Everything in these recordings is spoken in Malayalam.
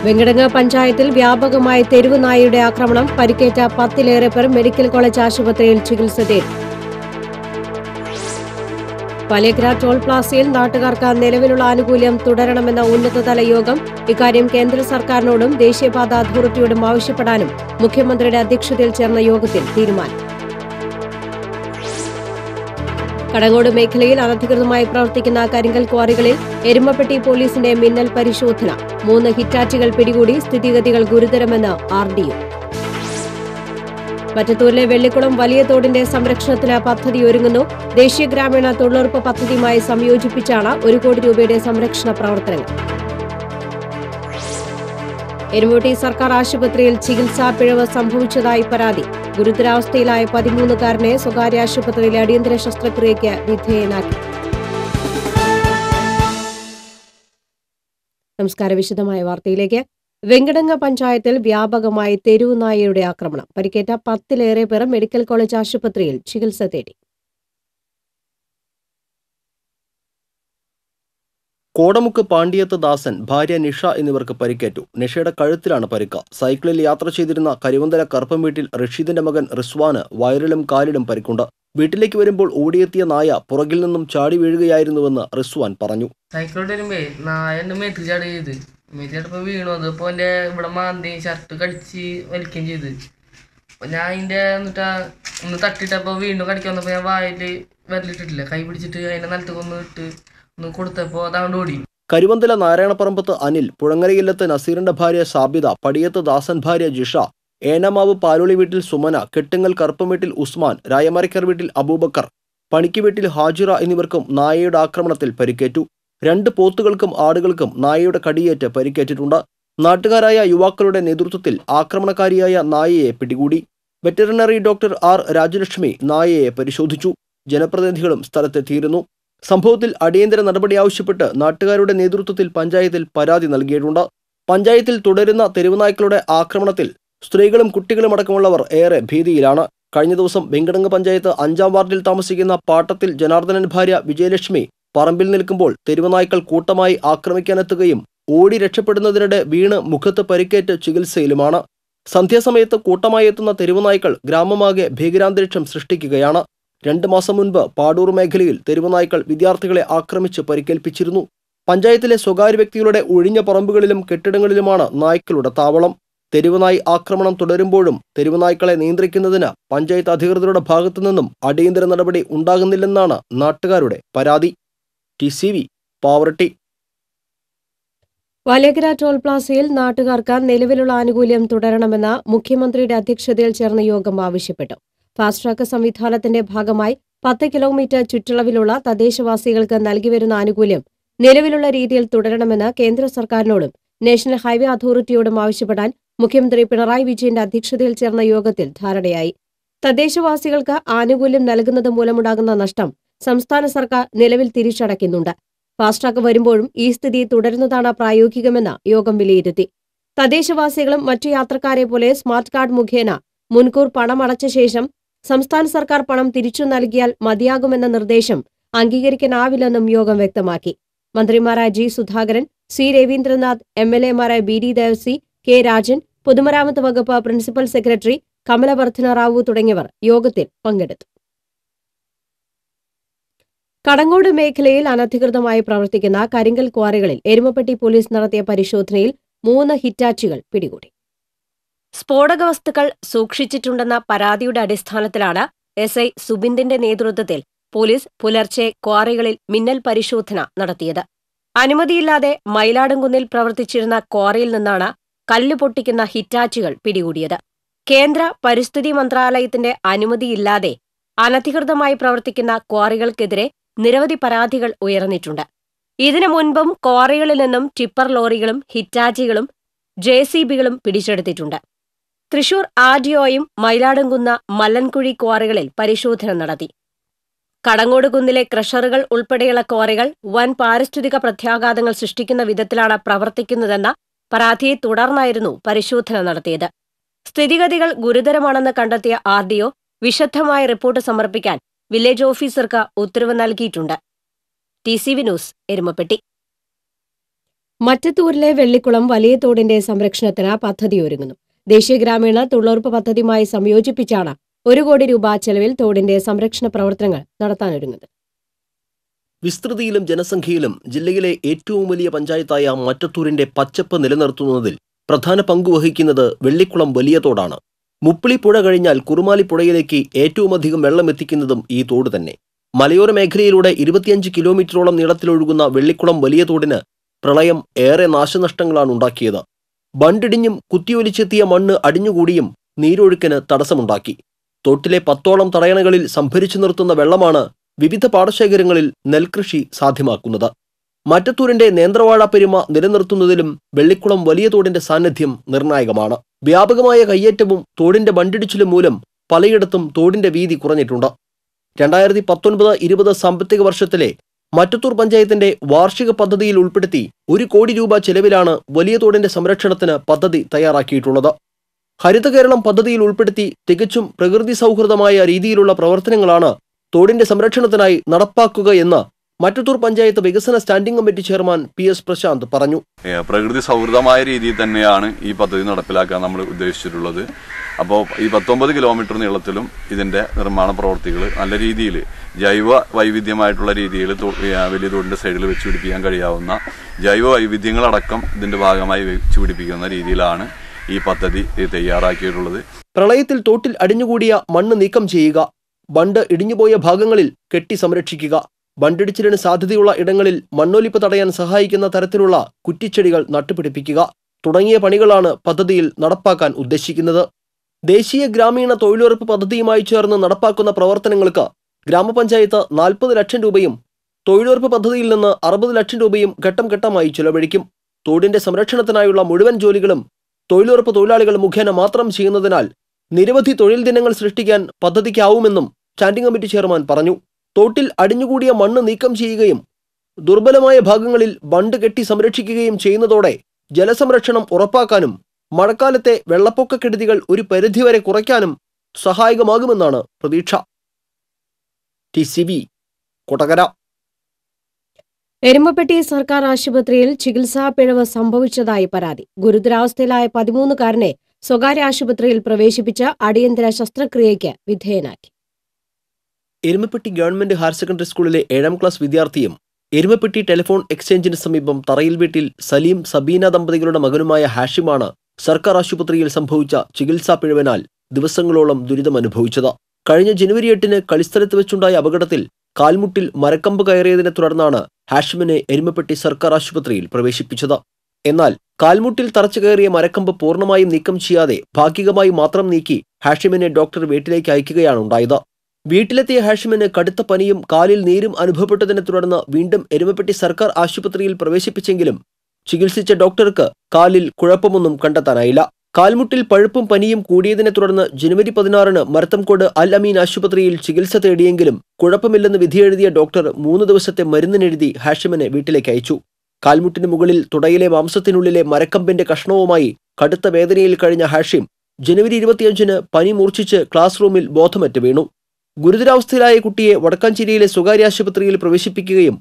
വെങ്കിടങ്ങ് പഞ്ചായത്തിൽ വ്യാപകമായ തെരുവ് നായയുടെ ആക്രമണം. പരിക്കേറ്റ 10-ലേറെ പേർ മെഡിക്കൽ കോളേജ് ആശുപത്രിയിൽ ചികിത്സ തേടി. പാലേക്കര ടോൾ പ്ലാസയിൽ നാട്ടുകാർക്ക് നിലവിലുള്ള ആനുകൂല്യം തുടരണമെന്ന ഉന്നതതല യോഗം. ഇക്കാര്യം കേന്ദ്ര സർക്കാരിനോടും ദേശീയപാത അതോറിറ്റിയോടും ആവശ്യപ്പെടാനും മുഖ്യമന്ത്രിയുടെ അധ്യക്ഷതയിൽ ചേർന്ന യോഗത്തിൽ തീരുമാനം. കടങ്ങോട് മേഖലയിൽ അനധികൃതമായി പ്രവർത്തിക്കുന്ന കരിങ്കൽ ക്വാറികളിൽ എരുമപ്പെട്ടി പോലീസിന്റെ മിന്നൽ പരിശോധന. 3 ഹിറ്റാച്ചുകൾ പിടികൂടി. സ്ഥിതിഗതികൾ ഗുരുതരമെന്ന് RDO. മറ്റത്തൂരിലെ വെള്ളിക്കുളം വലിയ തോടിന്റെ സംരക്ഷണത്തിന് പദ്ധതി ഒരുങ്ങുന്നു. ദേശീയ ഗ്രാമീണ തൊഴിലുറപ്പ് പദ്ധതിയുമായി സംയോജിപ്പിച്ചാണ് 1 കോടി രൂപയുടെ സംരക്ഷണ പ്രവർത്തനങ്ങൾ. എരുമൂട്ടി സർക്കാർ ആശുപത്രിയിൽ ചികിത്സാ പിഴവ് സംഭവിച്ചതായി പരാതി. ഗുരുതരാവസ്ഥയിലായ 13-കാരനെ സ്വകാര്യ ആശുപത്രിയിലെ അടിയന്തര ശസ്ത്രക്രിയയ്ക്ക് വിധേയനാക്കി. നമസ്കാരം. വിശദമായ വാർത്തയിലേക്ക്. വെങ്കിടങ്ങ് പഞ്ചായത്തിൽ വ്യാപകമായി തെരുവ് നായയുടെ ആക്രമണം. പരിക്കേറ്റ 10-ലേറെ പേർ മെഡിക്കൽ കോളേജ് ആശുപത്രിയിൽ ചികിത്സ തേടി. കോടമുക്ക് പാണ്ഡിയത്ത് ദാസൻ, ഭാര്യ നിഷ എന്നിവർക്ക് പരിക്കേറ്റു. നിഷയുടെ കഴുത്തിലാണ് പരിക്ക്. സൈക്കിളിൽ യാത്ര ചെയ്തിരുന്ന കരിവന്തല കറുപ്പം വീട്ടിൽ റഷീദിന്റെ മകൻ റിസ്വാന് വയറിലും കാലിലും പരിക്കുണ്ട്. വീട്ടിലേക്ക് വരുമ്പോൾ ഓടിയെത്തിയ നായ പുറകിൽ നിന്നും ചാടി വീഴുകയായിരുന്നുവെന്ന് റിസ്വാൻ പറഞ്ഞു. സൈക്കിളോട്ട് വരുമ്പേ നായ എന്റെ മേത്ത് ചാടി ചെയ്ത് മേത്തിപ്പോ വീണു. അതിപ്പോ എന്റെ ഇവിടെ മാന്തി ഷർട്ട് കടിച്ച് വലിക്കുകയും ചെയ്ത്. അപ്പൊ ഞാൻ അതിന്റെ ഒന്ന് തട്ടിട്ടപ്പോ വീണ്ടും കടിക്കാൻ വന്നപ്പോ ഞാൻ വായില് വിരലിട്ടിട്ടില്ല, കൈ പിടിച്ചിട്ട് അതിന്റെ നിലത്തേക്ക് ഇട്ട് കൊടുത്തപ്പോ അതുകൊണ്ട് ഓടി. കരിവന്തല നാരായണപ്പറമ്പത്ത് അനിൽ, പുഴങ്ങരയില്ലത്ത് നസീറിന്റെ ഭാര്യ സാബിത, പടിയത്ത് ദാസൻ ഭാര്യ ജിഷ, ഏനമാവ് പാലോളി വീട്ടിൽ സുമന, കെട്ടുങ്ങൽ കറുപ്പം വീട്ടിൽ ഉസ്മാൻ, രായമരക്കർ വീട്ടിൽ അബൂബക്കർ, പണിക്ക് വീട്ടിൽ ഹാജിറ എന്നിവർക്കും നായയുടെ ആക്രമണത്തിൽ പരിക്കേറ്റു. 2 പോത്തുകൾക്കും ആടുകൾക്കും നായയുടെ കടിയേറ്റ് പരിക്കേറ്റിട്ടുണ്ട്. നാട്ടുകാരായ യുവാക്കളുടെ നേതൃത്വത്തിൽ ആക്രമണകാരിയായ നായയെ പിടികൂടി. വെറ്ററിനറി ഡോക്ടർ R രാജലക്ഷ്മി നായയെ പരിശോധിച്ചു. ജനപ്രതിനിധികളും സ്ഥലത്തെത്തിയിരുന്നു. സംഭവത്തിൽ അടിയന്തര നടപടി ആവശ്യപ്പെട്ട് നാട്ടുകാരുടെ നേതൃത്വത്തിൽ പഞ്ചായത്തിൽ പരാതി നൽകിയിട്ടുണ്ട്. പഞ്ചായത്തിൽ തുടരുന്ന തെരുവുനായ്ക്കളുടെ ആക്രമണത്തിൽ സ്ത്രീകളും കുട്ടികളും അടക്കമുള്ളവർ ഏറെ ഭീതിയിലാണ്. കഴിഞ്ഞ ദിവസം വെങ്കിടങ്ങ് പഞ്ചായത്ത് 5-ാം വാർഡിൽ താമസിക്കുന്ന പാട്ടത്തിൽ ജനാർദ്ദനൻ ഭാര്യ വിജയലക്ഷ്മി പറമ്പിൽ നിൽക്കുമ്പോൾ തെരുവുനായ്ക്കൾ കൂട്ടമായി ആക്രമിക്കാനെത്തുകയും ഓടി രക്ഷപ്പെടുന്നതിനിടെ വീണ് മുഖത്ത് പരിക്കേറ്റ് ചികിത്സയിലുമാണ്. സന്ധ്യാസമയത്ത് കൂട്ടമായി എത്തുന്ന തെരുവുനായ്ക്കൾ ഗ്രാമമാകെ ഭീകരാന്തരീക്ഷം സൃഷ്ടിക്കുകയാണ്. 2 മാസം മുൻപ് പാടൂർ മേഖലയിൽ തെരുവുനായ്ക്കൾ വിദ്യാർത്ഥികളെ ആക്രമിച്ച് പരിക്കേൽപ്പിച്ചിരുന്നു. പഞ്ചായത്തിലെ സ്വകാര്യ വ്യക്തികളുടെ ഒഴിഞ്ഞ പറമ്പുകളിലും കെട്ടിടങ്ങളിലുമാണ് നായ്ക്കളുടെ താവളം. തെരുവുനായ് ആക്രമണം തുടരുമ്പോഴും തെരുവുനായ്ക്കളെ നിയന്ത്രിക്കുന്നതിന് പഞ്ചായത്ത് അധികൃതരുടെ ഭാഗത്തുനിന്നും അടിയന്തര നടപടി ഉണ്ടാകുന്നില്ലെന്നാണ് നാട്ടുകാരുടെ പരാതി. TCV പാവറട്ടി. പാലേക്കര ടോൾ പ്ലാസയിൽ നാട്ടുകാർക്ക് നിലവിലുള്ള ആനുകൂല്യം തുടരണമെന്ന് മുഖ്യമന്ത്രിയുടെ അധ്യക്ഷതയിൽ ചേർന്ന യോഗം ആവശ്യപ്പെട്ടു. ഫാസ്റ്റ് ട്രാക്ക് സംവിധാനത്തിന്റെ ഭാഗമായി 10 കിലോമീറ്റർ ചുറ്റളവിലുള്ള തദ്ദേശവാസികൾക്ക് നൽകിവരുന്ന ആനുകൂല്യം നിലവിലുള്ള രീതിയിൽ തുടരണമെന്ന് കേന്ദ്ര സർക്കാരിനോടും നാഷണൽ ഹൈവേ അതോറിറ്റിയോടും ആവശ്യപ്പെടാൻ മുഖ്യമന്ത്രി പിണറായി വിജയന്റെ അധ്യക്ഷതയിൽ ചേർന്ന യോഗത്തിൽ ധാരണയായി. തദ്ദേശവാസികൾക്ക് ആനുകൂല്യം നൽകുന്നത് മൂലമുണ്ടാകുന്ന നഷ്ടം സംസ്ഥാന സർക്കാർ നിലവിൽ തിരിച്ചടയ്ക്കുന്നുണ്ട്. ഫാസ്റ്റ് ട്രാക്ക് വരുമ്പോഴും ഈ സ്ഥിതി തുടരുന്നതാണ് പ്രായോഗികമെന്ന് യോഗം വിലയിരുത്തി. തദ്ദേശവാസികളും മറ്റു യാത്രക്കാരെ പോലെ സ്മാർട്ട് കാർഡ് മുഖേന മുൻകൂർ പണമടച്ച ശേഷം സംസ്ഥാന സർക്കാർ പണം തിരിച്ചു നൽകിയാൽ മതിയാകുമെന്ന നിർദ്ദേശം അംഗീകരിക്കാനാവില്ലെന്നും യോഗം വ്യക്തമാക്കി. മന്ത്രിമാരായ G Sudhakaran, C Ravindranath, MLA-മാരായ BD Devasi, K Rajan, പൊതുമരാമത്ത് വകുപ്പ് പ്രിൻസിപ്പൽ സെക്രട്ടറി കമലവർദ്ധന റാവു തുടങ്ങിയവർ യോഗത്തിൽ പങ്കെടുത്തു. കടങ്ങോട് മേഖലയിൽ അനധികൃതമായി പ്രവർത്തിക്കുന്ന കരിങ്കൽ ക്വാറികളിൽ എരുമപ്പെട്ടി പോലീസ് നടത്തിയ പരിശോധനയിൽ 3 ഹിറ്റാച്ചുകൾ പിടികൂടി. സ്ഫോടക വസ്തുക്കൾ സൂക്ഷിച്ചിട്ടുണ്ടെന്ന പരാതിയുടെ അടിസ്ഥാനത്തിലാണ് SI സുബിന്ദിന്റെ നേതൃത്വത്തിൽ പോലീസ് പുലർച്ചെ ക്വാറികളിൽ മിന്നൽ പരിശോധന നടത്തിയത്. അനുമതിയില്ലാതെ മയിലാടുംകുന്നിൽ പ്രവർത്തിച്ചിരുന്ന ക്വാറിയിൽ നിന്നാണ് കല്ല് പൊട്ടിക്കുന്ന ഹിറ്റാച്ചുകൾ പിടികൂടിയത്. കേന്ദ്ര പരിസ്ഥിതി മന്ത്രാലയത്തിന്റെ അനുമതിയില്ലാതെ അനധികൃതമായി പ്രവർത്തിക്കുന്ന ക്വാറികൾക്കെതിരെ നിരവധി പരാതികൾ ഉയർന്നിട്ടുണ്ട്. ഇതിനു മുൻപും ക്വാറികളിൽ നിന്നും ടിപ്പർ ലോറികളും ഹിറ്റാച്ചികളും JCBകളും പിടിച്ചെടുത്തിട്ടുണ്ട്. തൃശൂർ RDOയും മയിലാടുംകുന്ന് മല്ലൻകുഴി ക്വാറികളിൽ പരിശോധന നടത്തി. കടങ്ങോട് കുന്നിലെ ക്രഷറുകൾ ഉൾപ്പെടെയുള്ള ക്വാറികൾ വൻ പാരിസ്ഥിതിക പ്രത്യാഘാതങ്ങൾ സൃഷ്ടിക്കുന്ന വിധത്തിലാണ് പ്രവർത്തിക്കുന്നതെന്ന പരാതിയെ തുടർന്നായിരുന്നു പരിശോധന നടത്തിയത്. സ്ഥിതിഗതികൾ ഗുരുതരമാണെന്ന് കണ്ടെത്തിയ RDO വിശദമായ റിപ്പോർട്ട് സമർപ്പിക്കാൻ വില്ലേജ് ഓഫീസർക്ക് ഉത്തരവ് നൽകിയിട്ടുണ്ട്. TCV news, Erumapetty. മറ്റത്തൂരിലെ വെള്ളിക്കുളം വലിയ തോടിന്റെ സംരക്ഷണത്തിന് പദ്ധതി ഒരുങ്ങുന്നു. ദേശീയ ഗ്രാമീണ തൊഴിലുറപ്പ് പദ്ധതിയുമായി സംയോജിപ്പിച്ചാണ് 1 കോടി രൂപ ചെലവിൽ തോടിന്റെ സംരക്ഷണ പ്രവർത്തനങ്ങൾ നടത്താനൊരുങ്ങുന്നത്. വിസ്തൃതിയിലും ജനസംഖ്യയിലും ജില്ലയിലെ ഏറ്റവും വലിയ പഞ്ചായത്തായ മറ്റത്തൂരിന്റെ പച്ചപ്പ് നിലനിർത്തുന്നതിൽ പ്രധാന പങ്കുവഹിക്കുന്നത് വെള്ളിക്കുളം വലിയ തോടാണ്. മുപ്പിളി പുഴ കഴിഞ്ഞാൽ കുറുമാലി പുഴയിലേക്ക് ഏറ്റവുമധികം വെള്ളം എത്തിക്കുന്നതും ഈ തോട് തന്നെ. മലയോര മേഖലയിലൂടെ 25 കിലോമീറ്ററോളം നീളത്തിലൊഴുകുന്ന വെള്ളിക്കുളം വലിയ തോടിന് പ്രളയം ഏറെ നാശനഷ്ടങ്ങളാണ് ഉണ്ടാക്കിയത്. ബണ്ടിടിഞ്ഞും കുത്തിയൊലിച്ചെത്തിയ മണ്ണ് അടിഞ്ഞുകൂടിയും നീരൊഴുക്കിന് തടസ്സമുണ്ടാക്കി. തോട്ടിലെ 10ഓളം തടയണകളിൽ സംഭരിച്ചു നിർത്തുന്ന വെള്ളമാണ് വിവിധ പാടശേഖരങ്ങളിൽ നെൽകൃഷി സാധ്യമാക്കുന്നത്. മറ്റത്തൂരിന്റെ നേന്ത്രവാഴ പെരുമ നിലനിർത്തുന്നതിലും വെള്ളിക്കുളം വലിയ തോടിന്റെ സാന്നിധ്യം നിർണായകമാണ്. വ്യാപകമായ കയ്യേറ്റവും തോടിന്റെ ബണ്ടിടിച്ചിലും മൂലം പലയിടത്തും തോടിന്റെ വീതി കുറഞ്ഞിട്ടുണ്ട്. 2019-20 സാമ്പത്തിക വർഷത്തിലെ മറ്റത്തൂർ പഞ്ചായത്തിന്റെ വാർഷിക പദ്ധതിയിൽ ഉൾപ്പെടുത്തി 1 കോടി രൂപ ചെലവിലാണ് വലിയ തോടിന്റെ സംരക്ഷണത്തിന് പദ്ധതി തയ്യാറാക്കിയിട്ടുള്ളത്. ഹരിത കേരളം പദ്ധതിയിൽ ഉൾപ്പെടുത്തി തികച്ചും പ്രകൃതി സൗഹൃദമായ രീതിയിലുള്ള പ്രവർത്തനങ്ങളാണ് തോടിന്റെ സംരക്ഷണത്തിനായി നടപ്പാക്കുക എന്ന് മറ്റത്തൂർ പഞ്ചായത്ത് വികസന standing committee chairman PS Prashanth പറഞ്ഞു. പ്രകൃതി സൗഹൃദമായ രീതിയിൽ തന്നെയാണ് ഈ പദ്ധതി നടപ്പിലാക്കാൻ നമ്മൾ ഉദ്ദേശിച്ചിട്ടുള്ളത്. അപ്പോൾ ഈ 19 കിലോമീറ്റർ നീളത്തിലും ഇതിന്റെ നിർമ്മാണ പ്രവർത്തികൾ നല്ല രീതിയിൽ ജൈവ വൈവിധ്യമായിട്ടുള്ള രീതിയിൽ വലിയ തോടിന്റെ സൈഡിൽ വെച്ച് പിടിപ്പിക്കാൻ കഴിയാവുന്ന ജൈവ വൈവിധ്യങ്ങളടക്കം ഇതിന്റെ ഭാഗമായി വെച്ച് പിടിപ്പിക്കുന്ന രീതിയിലാണ് ഈ പദ്ധതി തയ്യാറാക്കിയിട്ടുള്ളത്. പ്രളയത്തിൽ തോട്ടിൽ അടിഞ്ഞുകൂടിയ മണ്ണ് നീക്കം ചെയ്യുക, ബണ്ട് ഇടിഞ്ഞുപോയ ഭാഗങ്ങളിൽ കെട്ടി സംരക്ഷിക്കുക, ബണ്ടിടിച്ചിലിന് സാധ്യതയുള്ള ഇടങ്ങളിൽ മണ്ണൊലിപ്പ് തടയാൻ സഹായിക്കുന്ന തരത്തിലുള്ള കുറ്റിച്ചെടികൾ നട്ടുപിടിപ്പിക്കുക തുടങ്ങിയ പണികളാണ് പദ്ധതിയിൽ നടപ്പാക്കാൻ ഉദ്ദേശിക്കുന്നത്. ദേശീയ ഗ്രാമീണ തൊഴിലുറപ്പ് പദ്ധതിയുമായി ചേർന്ന് നടപ്പാക്കുന്ന പ്രവർത്തനങ്ങൾക്ക് ഗ്രാമപഞ്ചായത്ത് 40 ലക്ഷം രൂപയും തൊഴിലുറപ്പ് പദ്ധതിയിൽ നിന്ന് 60 ലക്ഷം രൂപയും ഘട്ടം ഘട്ടമായി ചെലവഴിക്കും. തോടിന്റെ സംരക്ഷണത്തിനായുള്ള മുഴുവൻ ജോലികളും തൊഴിലുറപ്പ് തൊഴിലാളികൾ മുഖേന മാത്രം ചെയ്യുന്നതിനാൽ നിരവധി തൊഴിൽ ദിനങ്ങൾ സൃഷ്ടിക്കാൻ പദ്ധതിക്കാവുമെന്നും സ്റ്റാൻഡിംഗ് കമ്മിറ്റി ചെയർമാൻ പറഞ്ഞു. തോട്ടിൽ അടിഞ്ഞുകൂടിയ മണ്ണ് നീക്കം ചെയ്യുകയും ദുർബലമായ ഭാഗങ്ങളിൽ ബണ്ട് കെട്ടി സംരക്ഷിക്കുകയും ചെയ്യുന്നതോടെ ജലസംരക്ഷണം ഉറപ്പാക്കാനും മഴക്കാലത്തെ വെള്ളപ്പൊക്കക്കെടുതികൾ ഒരു പരിധിവരെ കുറയ്ക്കാനും സഹായകമാകുമെന്നാണ് പ്രതീക്ഷ. TCB കൊടകര. എരുമപ്പെട്ടി സർക്കാർ ആശുപത്രിയിൽ ചികിത്സാ പിഴവ് സംഭവിച്ചതായി പരാതി. ഗുരുതരാവസ്ഥയിലായ 13-കാരനെ സ്വകാര്യ ആശുപത്രിയിൽ പ്രവേശിപ്പിച്ച അടിയന്തര ശസ്ത്രക്രിയയ്ക്ക് വിധേയനാക്കി. എരുമപ്പെട്ടി ഗവൺമെന്റ് ഹയർ സെക്കൻഡറി സ്കൂളിലെ 7ാം ക്ലാസ് വിദ്യാർത്ഥിയും എരുമപ്പെട്ടി ടെലിഫോൺ എക്സ്ചേഞ്ചിന് സമീപം തറയിൽ വീട്ടിൽ സലീം സബീന ദമ്പതികളുടെ മകനുമായ ഹാഷിമാണ് സർക്കാർ ആശുപത്രിയിൽ സംഭവിച്ച ചികിത്സാ പിഴവിനാൽ ദിവസങ്ങളോളം ദുരിതമനുഭവിച്ചത്. കഴിഞ്ഞ ജനുവരി 8-ന് കളിസ്ഥലത്ത് വെച്ചുണ്ടായ അപകടത്തിൽ കാൽമുട്ടിൽ മരക്കമ്പ് കയറിയതിനെ തുടർന്നാണ് ഹാഷിമിനെ എരുമപ്പെട്ടി സർക്കാർ ആശുപത്രിയിൽ പ്രവേശിപ്പിച്ചത്. എന്നാൽ കാൽമുട്ടിൽ തറച്ചു കയറിയ മരക്കമ്പ് പൂർണ്ണമായും നീക്കം ചെയ്യാതെ ഭാഗികമായി മാത്രം നീക്കി ഹാഷിമിനെ ഡോക്ടർ വീട്ടിലേക്ക് അയക്കുകയാണ് ഉണ്ടായത്. വീട്ടിലെത്തിയ ഹാഷിമിന് കടുത്ത പനിയും കാലിൽ നീരും അനുഭവപ്പെട്ടതിനെ തുടർന്ന് വീണ്ടും എരുമപ്പെട്ടി സർക്കാർ ആശുപത്രിയിൽ പ്രവേശിപ്പിച്ചെങ്കിലും ചികിത്സിച്ച ഡോക്ടർക്ക് കാലിൽ കുഴപ്പമൊന്നും കണ്ടെത്താനായില്ല. കാൽമുട്ടിൽ പഴുപ്പും പനിയും കൂടിയതിനെ തുടർന്ന് ജനുവരി 16-ന് മരത്തംകോട് അൽ അമീൻ ആശുപത്രിയിൽ ചികിത്സ തേടിയെങ്കിലും കുഴപ്പമില്ലെന്ന് വിധിയെഴുതിയ ഡോക്ടർ 3 ദിവസത്തെ മരുന്നിനെഴുതി ഹാഷിമിനെ വീട്ടിലേക്ക് അയച്ചു. കാൽമുട്ടിന് മുകളിൽ തുടയിലെ മാംസത്തിനുള്ളിലെ മരക്കമ്പിന്റെ കഷ്ണവുമായി കടുത്ത വേദനയിൽ കഴിഞ്ഞ ഹാഷിം ജനുവരി 25-ന് പനി മൂർച്ഛിച്ച് ക്ലാസ് റൂമിൽ ബോധമറ്റ് വീണു. ഗുരുതരാവസ്ഥയിലായ കുട്ടിയെ വടക്കാഞ്ചേരിയിലെ സ്വകാര്യ ആശുപത്രിയിൽ പ്രവേശിപ്പിക്കുകയും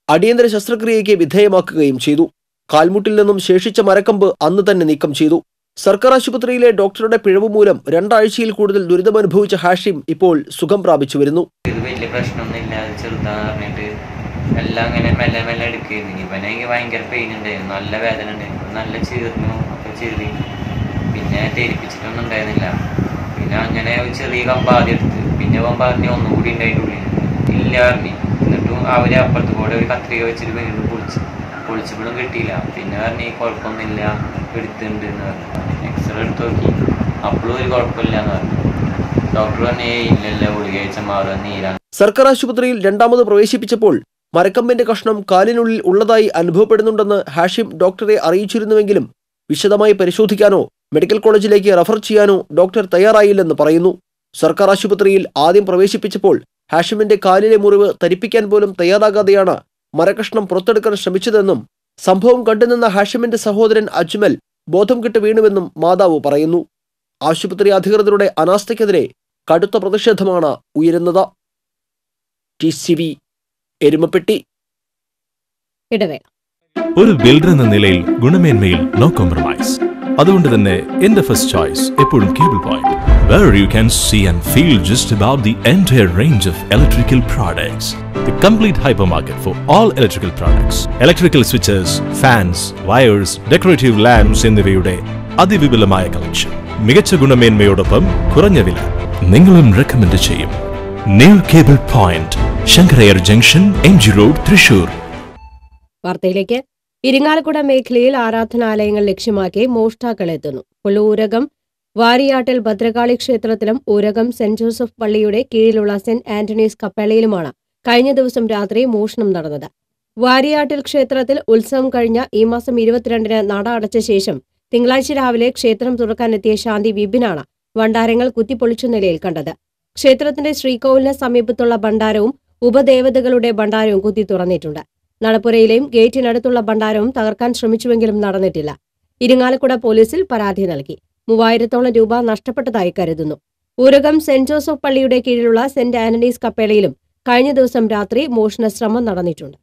അടിയന്തര ശസ്ത്രക്രിയയ്ക്ക് വിധേയമാക്കുകയും ചെയ്തു. കാൽമുട്ടിൽ നിന്നും ശേഷിച്ച മരക്കമ്പ് അന്ന് തന്നെ നീക്കം ചെയ്തു. സർക്കാർ ആശുപത്രിയിലെ ഡോക്ടറുടെ പിഴവ് മൂലം 2 ആഴ്ചയിൽ കൂടുതൽ ദുരിതമനുഭവിച്ച ഹാഷിം ഇപ്പോൾ സുഖം പ്രാപിച്ചു വരുന്നു. വലിയ പ്രശ്നമൊന്നുമില്ല, ചെറുതാന്ന് പറഞ്ഞിട്ട് എല്ലാം അങ്ങനെ മെല്ലെ മെല്ലെ എടുക്കുന്നു. ഇവനെ എനിക്ക് ഭയങ്കര പെയിൻ ഉണ്ടായിരുന്നു, നല്ല വേദന ഉണ്ടായിരുന്നു, നല്ല ചീർന്നു ഒക്കെ ചീറി. പിന്നെ തെരിപ്പിച്ചിട്ടൊന്നും ഉണ്ടായിരുന്നില്ല. പിന്നെ അങ്ങനെ ഒരു ചെറിയ കമ്പ് ആദ്യം എടുത്ത്, പിന്നെ പറഞ്ഞ് ഒന്നുകൂടി ഉണ്ടായിട്ടുള്ളിൽ ഇല്ല പറഞ്ഞു. എന്നിട്ടും അവര് അപ്പുറത്ത് കൂടെ ഒരു കത്രിക വെച്ചിട്ട് വീണ്ടും പൊളിച്ചപ്പോഴും കിട്ടിയില്ല. പിന്നെ പറഞ്ഞ് കുഴപ്പമൊന്നുമില്ല, എടുത്തിട്ടുണ്ട് എന്ന് പറഞ്ഞു. എക്സ്റേ എടുത്ത് നോക്കി, അപ്പോഴും ഒരു കുഴപ്പമില്ല എന്ന് പറഞ്ഞു. ഡോക്ടർ പറഞ്ഞേ ഇല്ലല്ല, ഗുളിക കഴിച്ച മാറുക നീരാണ്. സർക്കാർ ആശുപത്രിയിൽ 2ാമത് പ്രവേശിപ്പിച്ചപ്പോൾ മരക്കമ്പിന്റെ കഷ്ണം കാലിനുള്ളിൽ ഉള്ളതായി അനുഭവപ്പെടുന്നുണ്ടെന്ന് ഹാഷിം ഡോക്ടറെ അറിയിച്ചിരുന്നുവെങ്കിലും വിശദമായി പരിശോധിക്കാനോ മെഡിക്കൽ കോളേജിലേക്ക് റഫർ ചെയ്യാനോ ഡോക്ടർ തയ്യാറായില്ലെന്ന് പറയുന്നു. സർക്കാർ ആശുപത്രിയിൽ ആദ്യം പ്രവേശിപ്പിച്ചപ്പോൾ ഹാഷിമിന്റെ കാലിലെ മുറിവ് തരിപ്പിക്കാൻ പോലും തയ്യാറാകാതെയാണ് മരകഷ്ണം പുറത്തെടുക്കാൻ ശ്രമിച്ചതെന്നും സംഭവം കണ്ടുനിന്ന ഹാഷിമിന്റെ സഹോദരൻ അജ്മൽ ബോധം കെട്ട് വീണുവെന്നും മാതാവ് പറയുന്നു. ആശുപത്രി അധികൃതരുടെ അനാസ്ഥയ്ക്കെതിരെ കടുത്ത പ്രതിഷേധമാണ് ഉയരുന്നത്. TCB എരുമപ്പെട്ടി. ഇടവേള. ഒരു ബിൽഡർ എന്ന നിലയിൽ ഗുണമേന്മയിൽ നോ കോംപ്രമൈസ്. അതുകൊണ്ട് തന്നെ എന്റെ ഫസ്റ്റ് ചോയ്സ് എപ്പോഴും cable point, where you can see and feel just about the entire range of electrical products. The complete hypermarket for all electrical products. Electrical switches, fans, wires, decorative lamps എന്നിവയുടെ അതിവിപുലമായ കളക്ഷൻ. മികച്ച ഗുണമേന്മയോടൊപ്പം കുറഞ്ഞ വില. നിങ്ങളും റെക്കമെൻഡ് ചെയ്യും. New cable point, Sankara Iyer junction, MG road, Thrissur. വാർത്തയിലേക്ക്. ഇരിങ്ങാലക്കുട മേഖലയിൽ ആരാധനാലയങ്ങൾ ലക്ഷ്യമാക്കി മോഷ്ടാക്കൾ എത്തുന്നു. ഊരകം വാരിയാട്ടിൽ ഭദ്രകാളി ക്ഷേത്രത്തിലും ഊരകം സെന്റ് ജോസഫ് പള്ളിയുടെ കീഴിലുള്ള സെന്റ് ആന്റണീസ് കപ്പേളയിലുമാണ് കഴിഞ്ഞ ദിവസം രാത്രി മോഷണം നടന്നത്. വാരിയാട്ടിൽ ക്ഷേത്രത്തിൽ ഉത്സവം കഴിഞ്ഞ ഈ മാസം 22-ന് നട അടച്ച ശേഷം തിങ്കളാഴ്ച രാവിലെ ക്ഷേത്രം തുറക്കാനെത്തിയ ശാന്തി വിപിനാണ് ഭണ്ഡാരങ്ങൾ കുത്തിപ്പൊളിച്ച നിലയിൽ കണ്ടത്. ക്ഷേത്രത്തിന്റെ ശ്രീകോവിലിന് സമീപത്തുള്ള ഭണ്ഡാരവും ഉപദേവതകളുടെ ഭണ്ഡാരവും കുത്തി തുറന്നിട്ടുണ്ട്. നടപ്പുരയിലെയും ഗേറ്റിനടുത്തുള്ള ഭണ്ഡാരവും തകർക്കാൻ ശ്രമിച്ചുവെങ്കിലും നടന്നിട്ടില്ല. ഇരിങ്ങാലക്കുട പോലീസിൽ പരാതി നൽകി. 3000-ഓളം രൂപ നഷ്ടപ്പെട്ടതായി കരുതുന്നു. ഊരകം സെന്റ് ജോസഫ് പള്ളിയുടെ കീഴിലുള്ള സെന്റ് ആന്റണീസ് കപ്പേളയിലും കഴിഞ്ഞ ദിവസം രാത്രി മോഷണ ശ്രമം നടന്നിട്ടുണ്ട്.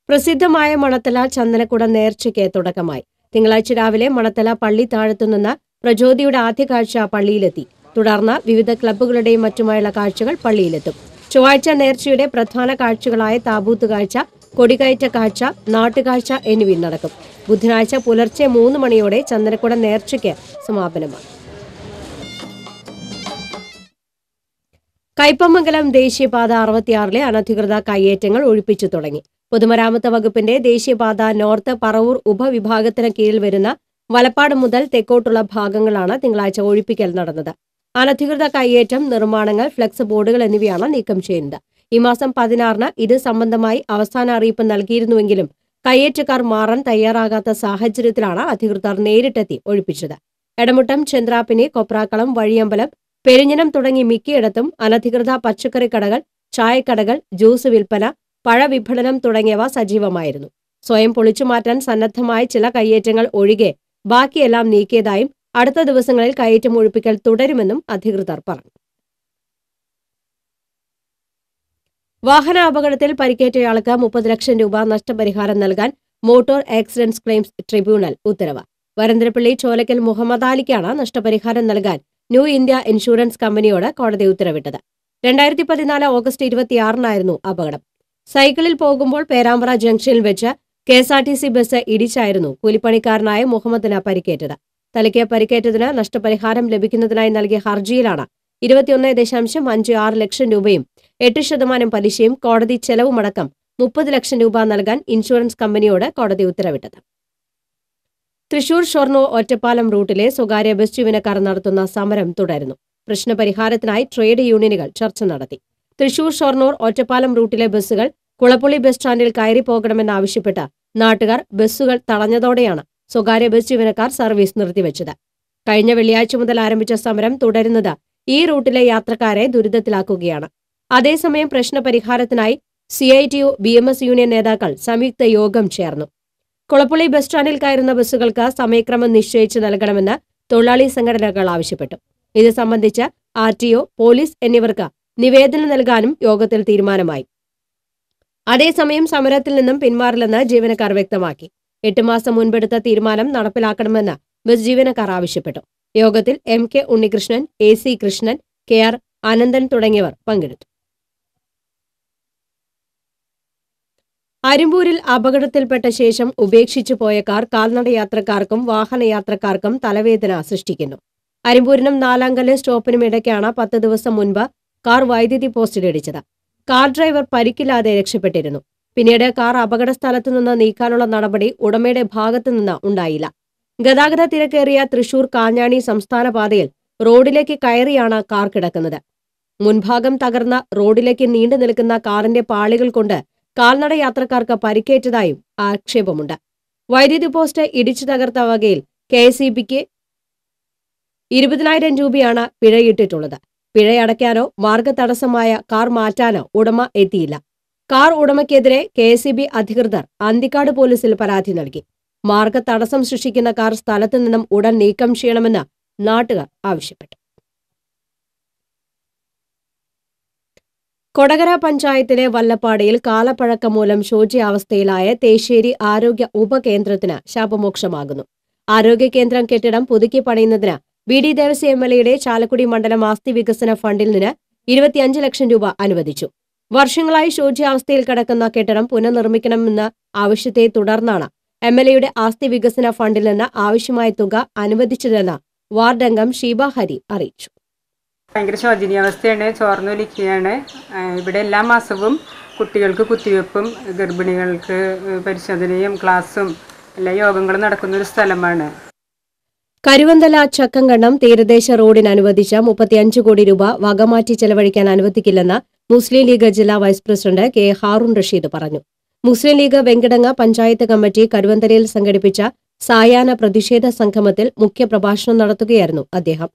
പ്രസിദ്ധമായ മണത്തല ചന്ദനക്കുട നേർച്ചയ്ക്ക് തുടക്കമായി. തിങ്കളാഴ്ച രാവിലെ മണത്തല പള്ളി താഴത്തുനിന്ന് പ്രചോദിയുടെ ആദ്യ കാഴ്ച പള്ളിയിലെത്തി. തുടർന്ന് വിവിധ ക്ലബ്ബുകളുടെയും മറ്റുമായുള്ള കാഴ്ചകൾ പള്ളിയിലെത്തും. ചൊവ്വാഴ്ച നേർച്ചയുടെ പ്രധാന കാഴ്ചകളായ താബൂത്ത് കാഴ്ച, കൊടികയറ്റ കാഴ്ച, നാട്ടുകാഴ്ച എന്നിവയും നടക്കും. ബുധനാഴ്ച പുലർച്ചെ 3 മണിയോടെ ചന്ദനക്കുട നേർച്ചയ്ക്ക് സമാപനമാണ്. കയ്പമംഗലം ദേശീയപാത 66-ലെ അനധികൃത കയ്യേറ്റങ്ങൾ ഒഴിപ്പിച്ചു തുടങ്ങി. പൊതുമരാമത്ത് വകുപ്പിന്റെ ദേശീയപാത നോർത്ത് പറവൂർ ഉപവിഭാഗത്തിന് കീഴിൽ വരുന്ന വലപ്പാട് മുതൽ തെക്കോട്ടുള്ള ഭാഗങ്ങളാണ് തിങ്കളാഴ്ച ഒഴിപ്പിക്കൽ നടന്നത്. അനധികൃത കയ്യേറ്റം, നിർമ്മാണങ്ങൾ, ഫ്ലെക്സ് ബോർഡുകൾ എന്നിവയാണ് നീക്കം ചെയ്യുന്നത്. ഈ മാസം 16-ന് ഇത് സംബന്ധമായി അവസാന അറിയിപ്പ് നൽകിയിരുന്നുവെങ്കിലും കയ്യേറ്റക്കാർ മാറാൻ തയ്യാറാകാത്ത സാഹചര്യത്തിലാണ് അധികൃതർ നേരിട്ടെത്തി ഒഴിപ്പിച്ചത്. എടമുട്ടം, ചന്ദ്രാപ്പിനി, കൊപ്രാക്കളം, വഴിയമ്പലം, പെരിഞ്ഞനം തുടങ്ങി മിക്കയിടത്തും അനധികൃത പച്ചക്കറി കടകൾ, ചായക്കടകൾ, ജ്യൂസ് വിൽപ്പന, പഴവിപണനം തുടങ്ങിയവ സജീവമായിരുന്നു. സ്വയം പൊളിച്ചുമാറ്റാൻ സന്നദ്ധമായ ചില കയ്യേറ്റങ്ങൾ ഒഴികെ ബാക്കിയെല്ലാം നീക്കിയതായും അടുത്ത ദിവസങ്ങളിൽ കയ്യേറ്റം ഒഴിപ്പിക്കൽ തുടരുമെന്നും അധികൃതർ പറഞ്ഞു. വാഹനാപകടത്തിൽ പരിക്കേറ്റയാൾക്ക് 30 ലക്ഷം രൂപ നഷ്ടപരിഹാരം നൽകാൻ മോട്ടോർ ആക്സിഡന്റ്സ് ക്ലെയിംസ് ട്രിബ്യൂണൽ ഉത്തരവ്. വരന്തരപ്പള്ളി ചോലക്കൽ മുഹമ്മദ് അലിക്കാണ് നഷ്ടപരിഹാരം നൽകാൻ ന്യൂ ഇന്ത്യ ഇൻഷുറൻസ് കമ്പനിയോട് കോടതി ഉത്തരവിട്ടത്. 2014 ഓഗസ്റ്റ് 26-നായിരുന്നു അപകടം. സൈക്കിളിൽ പോകുമ്പോൾ പേരാമ്പ്ര ജംഗ്ഷനിൽ വെച്ച് KSRTC ബസ് ഇടിച്ചായിരുന്നു കൂലിപ്പണിക്കാരനായ മുഹമ്മദിന് പരിക്കേറ്റത്. തലയ്ക്ക് പരിക്കേറ്റതിന് നഷ്ടപരിഹാരം ലഭിക്കുന്നതിനായി നൽകിയ ഹർജിയിലാണ് 21.56 ലക്ഷം രൂപയും 8% പലിശയും കോടതി ചെലവുമടക്കം 30 ലക്ഷം രൂപ നൽകാൻ ഇൻഷുറൻസ് കമ്പനിയോട് കോടതി ഉത്തരവിട്ടത്. തൃശൂർ ഷൊർണൂർ ഒറ്റപ്പാലം റൂട്ടിലെ സ്വകാര്യ ബസ് ജീവനക്കാർ നടത്തുന്ന സമരം തുടരുന്നു. പ്രശ്നപരിഹാരത്തിനായി ട്രേഡ് യൂണിയനുകൾ ചർച്ച നടത്തി. തൃശൂർ ഷൊർണൂർ ഒറ്റപ്പാലം റൂട്ടിലെ ബസ്സുകൾ കുളപ്പുള്ളി ബസ് സ്റ്റാൻഡിൽ കയറി പോകണമെന്നാവശ്യപ്പെട്ട് നാട്ടുകാർ ബസ്സുകൾ തടഞ്ഞതോടെയാണ് സ്വകാര്യ ബസ് ജീവനക്കാർ സർവീസ് നിർത്തിവെച്ചത്. കഴിഞ്ഞ വെള്ളിയാഴ്ച മുതൽ ആരംഭിച്ച സമരം തുടരുന്നത് ഈ റൂട്ടിലെ യാത്രക്കാരെ ദുരിതത്തിലാക്കുകയാണ്. അതേസമയം പ്രശ്നപരിഹാരത്തിനായി CITU BMS യൂണിയൻ നേതാക്കൾ സംയുക്ത യോഗം ചേർന്നു. കുളപ്പുള്ളി ബസ് സ്റ്റാൻഡിൽ കയറുന്ന ബസ്സുകൾക്ക് സമയക്രമം നിശ്ചയിച്ച് നൽകണമെന്ന് തൊഴിലാളി സംഘടനകൾ ആവശ്യപ്പെട്ടു. ഇത് സംബന്ധിച്ച് RTO, പോലീസ് എന്നിവർക്ക് നിവേദനം നൽകാനും യോഗത്തിൽ തീരുമാനമായി. അതേസമയം സമരത്തിൽ നിന്നും പിന്മാറില്ലെന്ന് ജീവനക്കാർ വ്യക്തമാക്കി. 8 മാസം മുൻപെടുത്ത തീരുമാനം നടപ്പിലാക്കണമെന്ന് ബസ് ജീവനക്കാർ ആവശ്യപ്പെട്ടു. യോഗത്തിൽ MK Unnikrishnan, AC Krishnan, KR Anandan തുടങ്ങിയവർ പങ്കെടുത്തു. അരിമ്പൂരിൽ അപകടത്തിൽപ്പെട്ട ശേഷം ഉപേക്ഷിച്ചു പോയ കാർ കാൽനടയാത്രക്കാർക്കും വാഹനയാത്രക്കാർക്കും തലവേദന സൃഷ്ടിക്കുന്നു. അരിമ്പൂരിനും നാലാങ്കല്ല് സ്റ്റോപ്പിനും ഇടയ്ക്കാണ് 10 ദിവസം മുൻപ് കാർ വൈദ്യുതി പോസ്റ്റിലിടിച്ചത്. Car driver പരിക്കില്ലാതെ രക്ഷപ്പെട്ടിരുന്നു. പിന്നീട് കാർ അപകട സ്ഥലത്തു നിന്ന് നീക്കാനുള്ള നടപടി ഉടമയുടെ ഭാഗത്തുനിന്ന് ഉണ്ടായില്ല. ഗതാഗത തിരക്കേറിയ തൃശൂർ കാഞ്ഞാണി സംസ്ഥാന പാതയിൽ റോഡിലേക്ക് കയറിയാണ് കാർ കിടക്കുന്നത്. മുൻഭാഗം തകർന്ന റോഡിലേക്ക് നീണ്ടു നിൽക്കുന്ന കാറിന്റെ പാളികൾ കൊണ്ട് കാൽനട യാത്രക്കാർക്ക് പരിക്കേറ്റതായും ആക്ഷേപമുണ്ട്. വൈദ്യുതി പോസ്റ്റ് ഇടിച്ചു തകർത്ത വകയിൽ KSEBക്ക് 20,000 രൂപയാണ് പിഴയിട്ടിട്ടുള്ളത്. പിഴയടയ്ക്കാനോ മാർഗതടസ്സമായ കാർ മാറ്റാനോ ഉടമ എത്തിയില്ല. കാർ ഉടമയ്ക്കെതിരെ KSEB അധികൃതർ അന്തിക്കാട് പോലീസിൽ പരാതി നൽകി. മാർഗതടസ്സം സൃഷ്ടിക്കുന്ന കാർ സ്ഥലത്തു നിന്നും ഉടൻ നീക്കം ചെയ്യണമെന്ന് നാട്ടുകാർ ആവശ്യപ്പെട്ടു. കൊടകര പഞ്ചായത്തിലെ വല്ലപ്പാടിയിൽ കാലപ്പഴക്കം മൂലം ശോച്യാവസ്ഥയിലായ തേശ്ശേരി ആരോഗ്യ ഉപകേന്ദ്രത്തിന് ശാപമോക്ഷമാകുന്നു. ആരോഗ്യ കേന്ദ്രം കെട്ടിടം പുതുക്കി പണിയുന്നതിന് BD ദേവസ്യ MLAയുടെ ചാലക്കുടി മണ്ഡലം ആസ്തി വികസന ഫണ്ടിൽ നിന്ന് 25 ലക്ഷം രൂപ അനുവദിച്ചു. വർഷങ്ങളായി ശോച്യാവസ്ഥയിൽ കിടക്കുന്ന കെട്ടിടം പുനർനിർമ്മിക്കണമെന്ന ആവശ്യത്തെ തുടർന്നാണ് MLAയുടെ ആസ്തി വികസന ഫണ്ടിൽ നിന്ന് ആവശ്യമായ തുക അനുവദിച്ചതെന്ന് വാർഡംഗം ഷീബ ഹരി അറിയിച്ചു. ഭയങ്കര ശോചനീയാവസ്ഥയാണ്, ചോർന്നൊലിക്കുകയാണ്. ഇവിടെ എല്ലാ മാസവും കുട്ടികൾക്ക് കുത്തിവെപ്പും ഗർഭിണികൾക്ക് പരിശോധനയും ക്ലാസ്സും എല്ലാ യോഗങ്ങളും നടക്കുന്ന ഒരു സ്ഥലമാണ്. കരുവന്തല ചക്കങ്കണ്ടം തീരദേശ റോഡിന് അനുവദിച്ച 35 കോടി രൂപ വകമാറ്റി ചെലവഴിക്കാൻ അനുവദിക്കില്ലെന്ന് മുസ്ലിം ലീഗ് ജില്ലാ vice president K. Haroon Rasheed പറഞ്ഞു. Muslim league Venkitangu panchayat committee കരുവന്തലയിൽ സംഘടിപ്പിച്ച സായാഹ്ന പ്രതിഷേധ സംഗമത്തിൽ മുഖ്യപ്രഭാഷണം നടത്തുകയായിരുന്നു അദ്ദേഹം.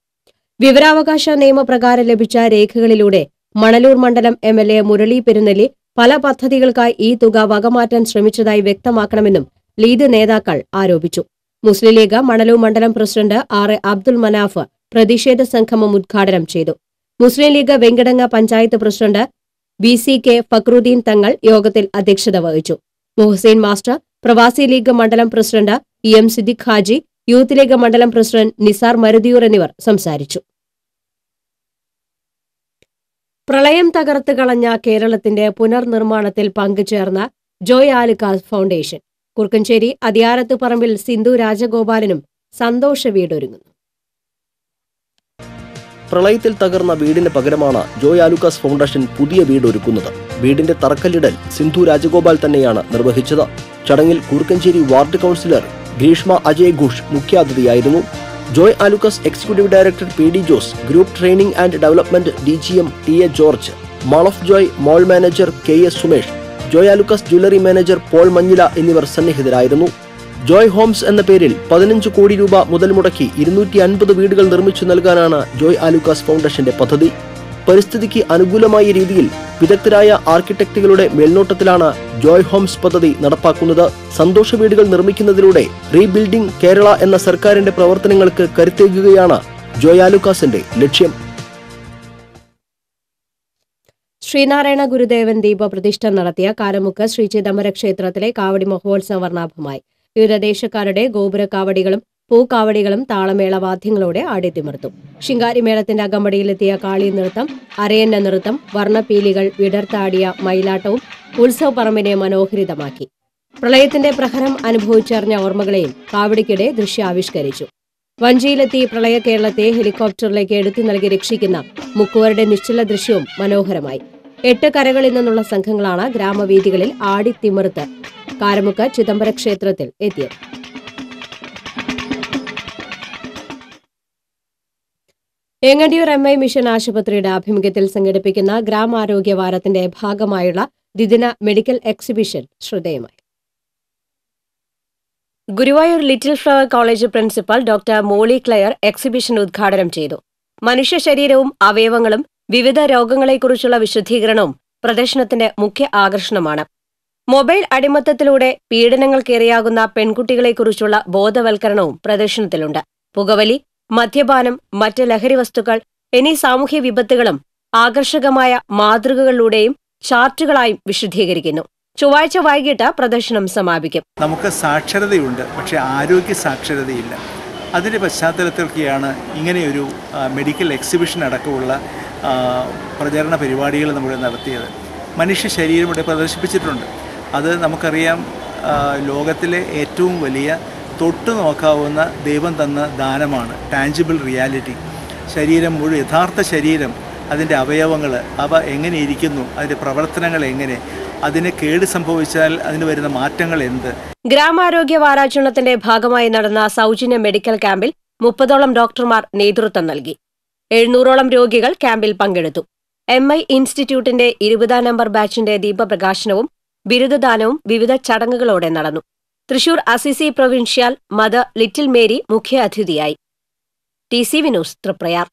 വിവരാവകാശ നിയമപ്രകാരം ലഭിച്ച രേഖകളിലൂടെ മണലൂർ മണ്ഡലം MLA മുരളി പെരുന്നെല്ലി പല പദ്ധതികൾക്കായി ഈ തുക വകമാറ്റാൻ ശ്രമിച്ചതായി വ്യക്തമാക്കണമെന്നും ലീഗ് നേതാക്കൾ ആരോപിച്ചു. മുസ്ലിം ലീഗ് മണലൂർ മണ്ഡലം പ്രസിഡന്റ് R. അബ്ദുൽ മനാഫ് പ്രതിഷേധ സംഗമം ഉദ്ഘാടനം ചെയ്തു. Muslim league Venkitangu panchayat president BCK Fakruddin Thangal യോഗത്തിൽ അധ്യക്ഷത വഹിച്ചു. മുഹസീൻ മാസ്റ്റർ, പ്രവാസി ലീഗ് മണ്ഡലം പ്രസിഡന്റ് EM സിദ്ദിഖ് ഹാജി, യൂത്ത് ലീഗ് മണ്ഡലം പ്രസിഡന്റ് നിസാർ മരുതിയൂർ എന്നിവർ സംസാരിച്ചു. പ്രളയം തകർത്ത് കളഞ്ഞ കേരളത്തിന്റെ പുനർനിർമ്മാണത്തിൽ പങ്കുചേർന്ന ജോയ് ആലുക്കാസ് ഫൗണ്ടേഷൻ. കുറുക്കഞ്ചേരി അതിയാരത്ത് പറമ്പിൽ സിന്ധു രാജഗോപാലനും സന്തോഷ വീടൊരുങ്ങുന്നു. പ്രളയത്തിൽ തകർന്ന വീടിന് പകരമാണ് ജോയ് ആലുക്കാസ് ഫൗണ്ടേഷൻ പുതിയ വീട് ഒരുക്കുന്നത്. വീടിന്റെ തറക്കല്ലിടൽ സിന്ധു രാജഗോപാൽ തന്നെയാണ് നിർവഹിച്ചത്. ചടങ്ങിൽ കുറുക്കഞ്ചേരി വാർഡ് കൌൺസിലർ ഗ്രീഷ്മ അജയ് ഘോഷ് മുഖ്യാതിഥിയായിരുന്നു. Joy Alukkas executive director PD Jose, group training and development DGM TA George, mall of Joy mall manager KS Sumesh, Joy Alukkas jewellery manager Paul Manjila എന്നിവർ സന്നിഹിതരായിരുന്നു. ജോയ് ഹോംസ് എന്ന പേരിൽ 15 കോടി രൂപ മുതൽ മുടക്കി 250 വീടുകൾ നിർമ്മിച്ചു നൽകാനാണ് ജോയ് ആലുക്കാസ് ഫൗണ്ടേഷന്റെ പദ്ധതി. പരിസ്ഥിതിക്ക് അനുകൂലമായ രീതിയിൽ വിദഗ്ധരായ ആർക്കിടെക്റ്റുകളുടെ മേൽനോട്ടത്തിലാണ് ജോയ് ഹോംസ് പദ്ധതി നടപ്പാക്കുന്നത്. സന്തോഷ വീടുകൾ നിർമ്മിക്കുന്നതിലൂടെ റീബിൽഡിംഗ് കേരള എന്ന സർക്കാരിന്റെ പ്രവർത്തനങ്ങൾക്ക് കരുത്തേകുകയാണ് ജോയ് ആലുക്കാസിന്റെ ലക്ഷ്യം. ശ്രീനാരായണ ഗുരുദേവൻ ദീപപ്രതിഷ്ഠ നടത്തിയ കാരമുക്ക് ശ്രീ ചിദംബര ക്ഷേത്രത്തിലെ കാവടി മഹോത്സവം വർണ്ണാഭമായി. വിവിധ ദേശക്കാരുടെ ഗോപുര കാവടികളും പൂക്കാവടികളും താളമേള വാദ്യങ്ങളോടെ ആടിത്തിമിർത്തു. ശിങ്കാരിമേളത്തിന്റെ അകമ്പടിയിലെത്തിയ കാളി നൃത്തം, അരയന്ന നൃത്തം, വർണ്ണപ്പീലികൾ വിടർത്താടിയ മയിലാട്ടവും ഉത്സവപ്പറമ്പിനെ മനോഹരിതമാക്കി. പ്രളയത്തിന്റെ പ്രഹരം അനുഭവിച്ചറിഞ്ഞ ഓർമ്മകളെയും കാവടിക്കിടെ ദൃശ്യാവിഷ്കരിച്ചു. വഞ്ചിയിലെത്തി പ്രളയ കേരളത്തെ ഹെലികോപ്റ്ററിലേക്ക് എടുത്തു നൽകി രക്ഷിക്കുന്ന മുക്കുവരുടെ നിശ്ചല ദൃശ്യവും മനോഹരമായി. 8 കരകളിൽ നിന്നുള്ള സംഘങ്ങളാണ് ഗ്രാമവീഥികളിൽ ആടിത്തിമിർത്ത് കാരമുക്ക് ചിദംബര ക്ഷേത്രത്തിൽ എത്തിയത്. എങ്ങണ്ടിയൂർ MI മിഷൻ ആശുപത്രിയുടെ ആഭിമുഖ്യത്തിൽ സംഘടിപ്പിക്കുന്ന ഗ്രാമാരോഗ്യ വാരത്തിന്റെ ഭാഗമായുള്ള ദ്വിദിന മെഡിക്കൽ എക്സിബിഷൻ ശ്രദ്ധേയമായി. Guruvayur Little Flower College principal doctor Molly Claire exhibition ഉദ്ഘാടനം ചെയ്തു. മനുഷ്യ ശരീരവും അവയവങ്ങളും വിവിധ രോഗങ്ങളെക്കുറിച്ചുള്ള വിശദീകരണവും പ്രദർശനത്തിന്റെ മുഖ്യ ആകർഷണമാണ്. മൊബൈൽ അടിമത്തത്തിലൂടെ പീഡനങ്ങൾക്കിരയാകുന്ന പെൺകുട്ടികളെക്കുറിച്ചുള്ള ബോധവൽക്കരണവും പ്രദർശനത്തിലുണ്ട്. പുകവലി, മദ്യപാനം, മറ്റ് ലഹരി വസ്തുക്കൾ എന്നീ സാമൂഹ്യ വിപത്തുകളും ആകർഷകമായ മാതൃകകളിലൂടെയും ചാർട്ടുകളായും വിശദീകരിക്കുന്നു. ചൊവ്വാഴ്ച വൈകിട്ട് പ്രദർശനം സമാപിക്കും. നമുക്ക് സാക്ഷരതയുണ്ട്, പക്ഷേ ആരോഗ്യ സാക്ഷരതയില്ല. അതിൻ്റെ പശ്ചാത്തലത്തിലൊക്കെയാണ് ഇങ്ങനെയൊരു മെഡിക്കൽ എക്സിബിഷൻ അടക്കമുള്ള പ്രചരണ പരിപാടികൾ നമ്മൾ നടത്തിയത്. മനുഷ്യ ശരീരം ഇവിടെ പ്രദർശിപ്പിച്ചിട്ടുണ്ട്. അത് നമുക്കറിയാം, ലോകത്തിലെ ഏറ്റവും വലിയ തൊട്ടു നോക്കാവുന്ന ദൈവം തന്ന ദാനമാണ് ടാഞ്ചിബിൾ റിയാലിറ്റി. ശരീരം മുഴുവൻ, യഥാർത്ഥ ശരീരം, അതിൻ്റെ അവയവങ്ങൾ, അവ എങ്ങനെ ഇരിക്കുന്നു, അതിൻ്റെ പ്രവർത്തനങ്ങൾ എങ്ങനെ, അതിന് കേട് സംഭവിച്ചാൽ അതിന് വരുന്ന മാറ്റങ്ങൾ എന്ത്. ഗ്രാമാരോഗ്യ വാരാചരണത്തിന്റെ ഭാഗമായി നടന്ന സൗജന്യ മെഡിക്കൽ ക്യാമ്പിൽ 30ഓളം ഡോക്ടർമാർ നേതൃത്വം നൽകി. 700ഓളം രോഗികൾ ക്യാമ്പിൽ പങ്കെടുത്തു. MI ഇൻസ്റ്റിറ്റ്യൂട്ടിന്റെ 20ാം നമ്പർ ബാച്ചിന്റെ ദീപപ്രകാശനവും ബിരുദദാനവും വിവിധ ചടങ്ങുകളോടെ നടന്നു. Thrissur Assisi provincial mother Little Mary മുഖ്യ അതിഥിയായി. TCV news, Triprayar.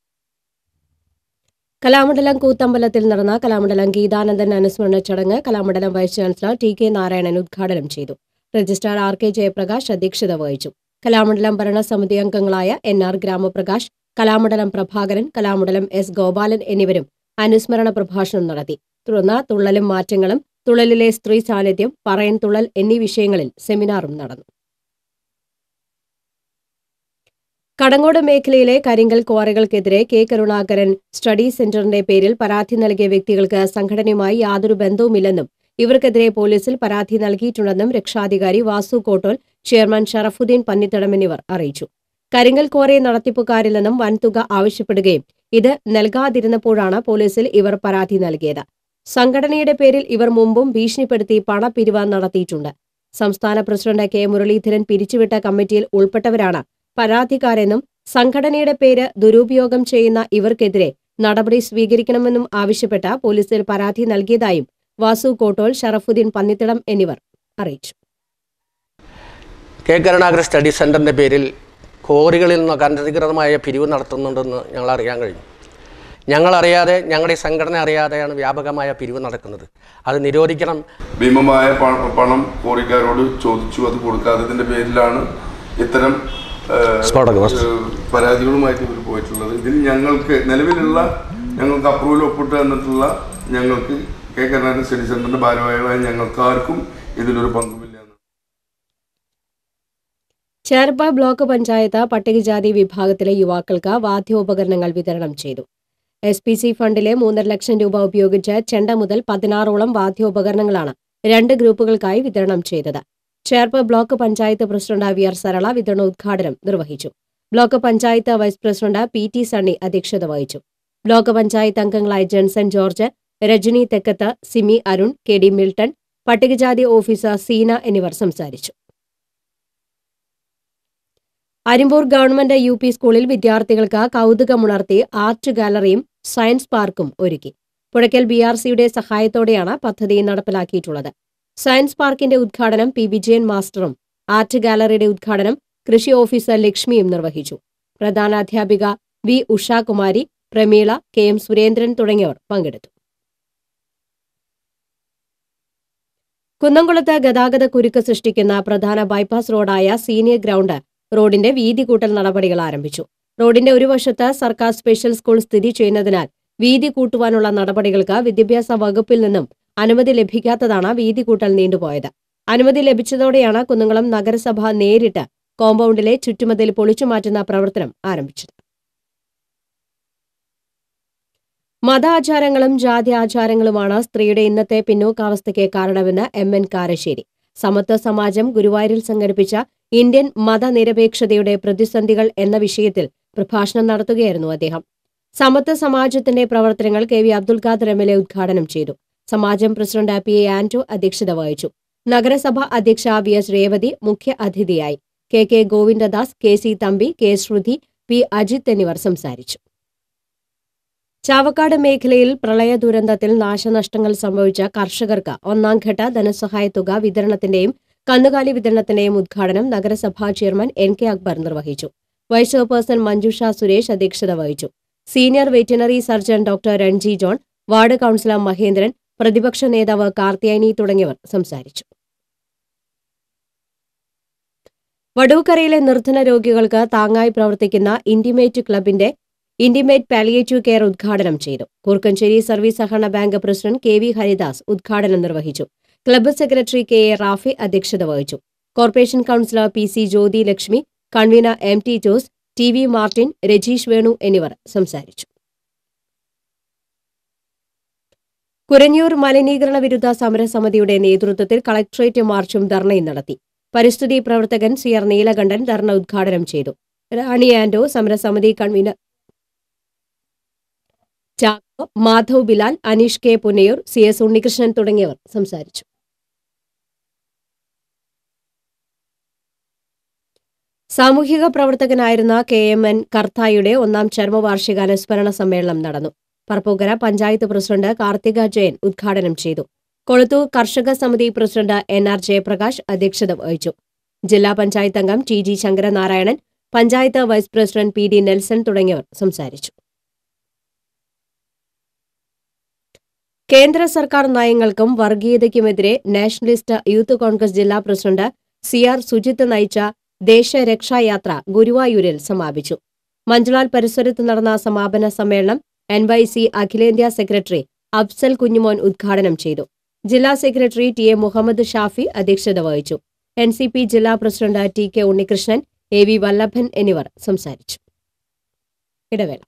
കലാമണ്ഡലം കൂത്തമ്പലത്തിൽ നടന്ന കലാമണ്ഡലം ഗീതാനന്ദൻ അനുസ്മരണ ചടങ്ങ് Kalamandalam vice chancellor TK Narayanan ഉദ്ഘാടനം ചെയ്തു. രജിസ്ട്രാർ RK ജയപ്രകാശ് അധ്യക്ഷത വഹിച്ചു. കലാമണ്ഡലം ഭരണസമിതി അംഗങ്ങളായ NR ഗ്രാമപ്രകാശ്, കലാമണ്ഡലം പ്രഭാകരൻ, കലാമണ്ഡലം S ഗോപാലൻ എന്നിവരും അനുസ്മരണ പ്രഭാഷണം നടത്തി. തുടർന്ന് തുള്ളലും മാറ്റങ്ങളും, തുള്ളലിലെ സ്ത്രീ സാന്നിധ്യം, പറയൻ തുള്ളൽ എന്നീ വിഷയങ്ങളിൽ സെമിനാറും നടന്നു. കടങ്ങോട് മേഖലയിലെ കരിങ്കൽ ക്വാറികൾക്കെതിരെ കെ കരുണാകരൻ സ്റ്റഡി സെന്ററിന്റെ പേരിൽ പരാതി നൽകിയ വ്യക്തികൾക്ക് സംഘടനയുമായി യാതൊരു ബന്ധവുമില്ലെന്നും ഇവർക്കെതിരെ പോലീസിൽ പരാതി നൽകിയിട്ടുണ്ടെന്നും രക്ഷാധികാരി വാസു കോട്ടോൽ, ചെയർമാൻ ഷറഫുദ്ദീൻ പന്നിത്തടം എന്നിവർ അറിയിച്ചു. കരിങ്കൽ ക്വാറി നടത്തിപ്പുകാരിൽ നിന്നും വൻതുക ആവശ്യപ്പെടുകയും ഇത് നൽകാതിരുന്നപ്പോഴാണ് പോലീസിൽ ഇവർ പരാതി നൽകിയത്. സംഘടനയുടെ പേരിൽ ഇവർ മുമ്പും ഭീഷണിപ്പെടുത്തി പണപ്പിരിവ് നടത്തിയിട്ടുണ്ട്. സംസ്ഥാന പ്രസിഡന്റ് കെ മുരളീധരൻ പിരിച്ചുവിട്ട കമ്മിറ്റിയിൽ ഉൾപ്പെട്ടവരാണ് പരാതിക്കാരെന്നും സംഘടനയുടെ പേര് ദുരുപയോഗം ചെയ്യുന്ന ഇവർക്കെതിരെ നടപടി സ്വീകരിക്കണമെന്നും ആവശ്യപ്പെട്ട് പോലീസിൽ പരാതി നൽകിയതായും വാസു കോട്ടോൽ, ഷറഫുദ്ദീൻ പന്നിത്തടം എന്നിവർ അറിയിച്ചു. കെ കരുണാകരൻ സ്റ്റഡി സെന്ററിന്റെ പേരിൽ ക്വാറികളിൽ നിന്നൊക്കെ അനധികൃതമായ പിരിവ് നടത്തുന്നുണ്ടെന്ന് ഞങ്ങൾ അറിയാൻ കഴിഞ്ഞു. ഞങ്ങളറിയാതെ, ഞങ്ങളുടെ സംഘടന അറിയാതെയാണ് വ്യാപകമായ പിരിവ് നടക്കുന്നത്. അത് നിരോധിക്കണം. ഭീമമായ പണം ക്വാറിക്കാരോട് ചോദിച്ചു, അത് കൊടുക്കാത്തതിൻ്റെ പേരിലാണ് ഇത്തരം പരാതികളുമായിട്ട് ഇവർ പോയിട്ടുള്ളത്. ഇതിൽ ഞങ്ങൾക്ക് നിലവിലുള്ള അപ്രൂവൽ ഒപ്പിട്ട് തന്നിട്ടുള്ള ഞങ്ങൾക്ക് കെ കരുണാകരൻ സ്റ്റഡി സെന്ററിന്റെ ഭാരവാഹികളായ ഞങ്ങൾക്കാർക്കും ഇതിലൊരു പങ്കുമില്ല. ചേർപ്പ് ബ്ലോക്ക് പഞ്ചായത്ത് പട്ടികജാതി വിഭാഗത്തിലെ യുവാക്കൾക്ക് വാദ്യോപകരണങ്ങൾ വിതരണം ചെയ്തു. SPC ഫണ്ടിലെ 3.5 ലക്ഷം രൂപ ഉപയോഗിച്ച് ചെണ്ട മുതൽ 16ഓളം വാദ്യോപകരണങ്ങളാണ് 2 ഗ്രൂപ്പുകൾക്കായി വിതരണം ചെയ്തത്. Cherpu block panchayat president VR Sarala വിതരണോദ്ഘാടനം നിർവഹിച്ചു. Block panchayat vice president PT Sunny അധ്യക്ഷത വഹിച്ചു. ബ്ലോക്ക് പഞ്ചായത്ത് അംഗങ്ങളായ Jenson George, Rajani Thekkath, Simi Arun, KD Milton, പട്ടികജാതി ഓഫീസർ സീന എന്നിവർ സംസാരിച്ചു. അരിമ്പൂർ ഗവൺമെന്റ് UP സ്കൂളിൽ വിദ്യാർത്ഥികൾക്ക് കൗതുകമുണർത്തി ആർട്ട് ഗാലറിയും സയൻസ് പാർക്കും ഒരുക്കി. പുഴയ്ക്കൽ BRCയുടെ സഹായത്തോടെയാണ് പദ്ധതി നടപ്പിലാക്കിയിട്ടുള്ളത്. സയൻസ് പാർക്കിന്റെ ഉദ്ഘാടനം P. വിജയൻ മാസ്റ്ററും ആർട്ട് ഗാലറിയുടെ ഉദ്ഘാടനം കൃഷി ഓഫീസർ ലക്ഷ്മിയും നിർവഹിച്ചു. പ്രധാനാധ്യാപിക V. ഉഷാകുമാരി, പ്രമീള, KM സുരേന്ദ്രൻ തുടങ്ങിയവർ പങ്കെടുത്തു. കുന്നംകുളത്ത് ഗതാഗത കുരുക്ക് സൃഷ്ടിക്കുന്ന പ്രധാന ബൈപ്പാസ് റോഡായ സീനിയർ ഗ്രൗണ്ട് റോഡിന്റെ വീതി കൂട്ടൽ നടപടികൾ ആരംഭിച്ചു. റോഡിന്റെ ഒരു വശത്ത് സർക്കാർ സ്പെഷ്യൽ സ്കൂൾ സ്ഥിതി ചെയ്യുന്നതിനാൽ വീതി കൂട്ടുവാനുള്ള നടപടികൾക്ക് വിദ്യാഭ്യാസ വകുപ്പിൽ നിന്നും അനുമതി ലഭിക്കാത്തതാണ് വീതി കൂട്ടൽ നീണ്ടുപോയത്. അനുമതി ലഭിച്ചതോടെയാണ് കുന്നംകുളം നഗരസഭ നേരിട്ട് കോമ്പൗണ്ടിലെ ചുറ്റുമതിൽ പൊളിച്ചുമാറ്റുന്ന പ്രവർത്തനം ആരംഭിച്ചത്. മതാചാരങ്ങളും ജാതി ആചാരങ്ങളുമാണ് സ്ത്രീയുടെ ഇന്നത്തെ പിന്നോക്കാവസ്ഥയ്ക്ക് കാരണമെന്ന് MN കാരശ്ശേരി. സമത്വ സമാജം ഗുരുവായൂരിൽ സംഘടിപ്പിച്ച ഇന്ത്യൻ മതനിരപേക്ഷതയുടെ പ്രതിസന്ധികൾ എന്ന വിഷയത്തിൽ പ്രഭാഷണം നടത്തുകയായിരുന്നു അദ്ദേഹം. സമത്വ സമാജത്തിന്റെ പ്രവർത്തനങ്ങൾ KV അബ്ദുൽ ഖാദർ MLA ഉദ്ഘാടനം ചെയ്തു. സമാജം പ്രസിഡന്റ് PA ആന്റോ അധ്യക്ഷത വഹിച്ചു. നഗരസഭ അധ്യക്ഷ VS രേവതി മുഖ്യ അതിഥിയായി. KK Govindadas, KC Thampi, K ശ്രുതി, P അജിത് എന്നിവർ സംസാരിച്ചു. ചാവക്കാട് മേഖലയിൽ പ്രളയ ദുരന്തത്തിൽ നാശനഷ്ടങ്ങൾ സംഭവിച്ച കർഷകർക്ക് 1ാംഘട്ട ധനസഹായ തുക വിതരണത്തിന്റെയും കന്നുകാലി വിതരണത്തിന്റെയും ഉദ്ഘാടനം നഗരസഭാ ചെയർമാൻ NK അക്ബർ നിർവഹിച്ചു. വൈസ് ചെയർപേഴ്സൺ മഞ്ജുഷ സുരേഷ് അധ്യക്ഷത വഹിച്ചു. Senior veterinary surgeon doctor Renji John, ward councillor Mahendran, പ്രതിപക്ഷ നേതാവ് കാർത്തിയാനി തുടങ്ങിയവർ സംസാരിച്ചു. വടൂക്കരയിലെ നിർധന രോഗികൾക്ക് താങ്ങായി പ്രവർത്തിക്കുന്ന ഇന്റിമേറ്റ് ക്ലബിന്റെ ഇന്റിമേറ്റ് പാലിയേറ്റീവ് കെയർ ഉദ്ഘാടനം ചെയ്തു. കൂർക്കഞ്ചേരി സർവീസ് സഹകരണ ബാങ്ക് പ്രസിഡന്റ് KV ഹരിദാസ് ഉദ്ഘാടനം നിർവഹിച്ചു. ക്ലബ്ബ് സെക്രട്ടറി KA റാഫി അധ്യക്ഷത വഹിച്ചു. Corporation councillor PC Jyothi Lakshmi, convener MT Jose, TV Martin, Rajeesh Venu എന്നിവർ സംസാരിച്ചു. കുരഞ്ഞൂർ മലിനീകരണ വിരുദ്ധ സമരസമിതിയുടെ നേതൃത്വത്തിൽ കളക്ടറേറ്റ് മാർച്ചും ധർണയും നടത്തി. പരിസ്ഥിതി പ്രവർത്തകൻ CR നീലകണ്ഠൻ ധർണ ഉദ്ഘാടനം ചെയ്തു. റാണി ആന്റോ, സമരസമിതി convener Chacko, Madhav Bilal, Aneesh K Punnayur, CS Unnikrishnan തുടങ്ങിയവർ സംസാരിച്ചു. സാമൂഹിക പ്രവർത്തകനായിരുന്ന KMN കർത്തായുടെ 1ാം ചരമവാർഷിക അനുസ്മരണ സമ്മേളനം നടന്നു. പറപ്പൂക്കര പഞ്ചായത്ത് പ്രസിഡന്റ് കാർത്തിക ജയൻ ഉദ്ഘാടനം ചെയ്തു. കൊളത്തൂർ കർഷക സമിതി പ്രസിഡന്റ് NR ജയപ്രകാശ് അധ്യക്ഷത വഹിച്ചു. ജില്ലാ പഞ്ചായത്ത് അംഗം TG Sankaranarayanan, panchayat vice president PD Nelson തുടങ്ങിയവർ സംസാരിച്ചു. കേന്ദ്ര സർക്കാർ നയങ്ങൾക്കും വർഗീയതയ്ക്കുമെതിരെ നാഷണലിസ്റ്റ് യൂത്ത് കോൺഗ്രസ് ജില്ലാ പ്രസിഡന്റ് CR സുജിത്ത് നയിച്ച ദേശരക്ഷായാത്ര ഗുരുവായൂരിൽ സമാപിച്ചു. മഞ്ജുളാൽ പരിസരത്ത് നടന്ന സമാപന സമ്മേളനം NYC അഖിലേന്ത്യാ സെക്രട്ടറി അഫ്സൽ കുഞ്ഞുമോൻ ഉദ്ഘാടനം ചെയ്തു. ജില്ലാ സെക്രട്ടറി ടി.എ. മുഹമ്മദ് ഷാഫി അധ്യക്ഷത വഹിച്ചു. NCP ജില്ലാ പ്രസിഡന്റ് T.K. ഉണ്ണികൃഷ്ണൻ, A.V. വല്ലഭൻ എന്നിവർ സംസാരിച്ചു. ഇടവേള.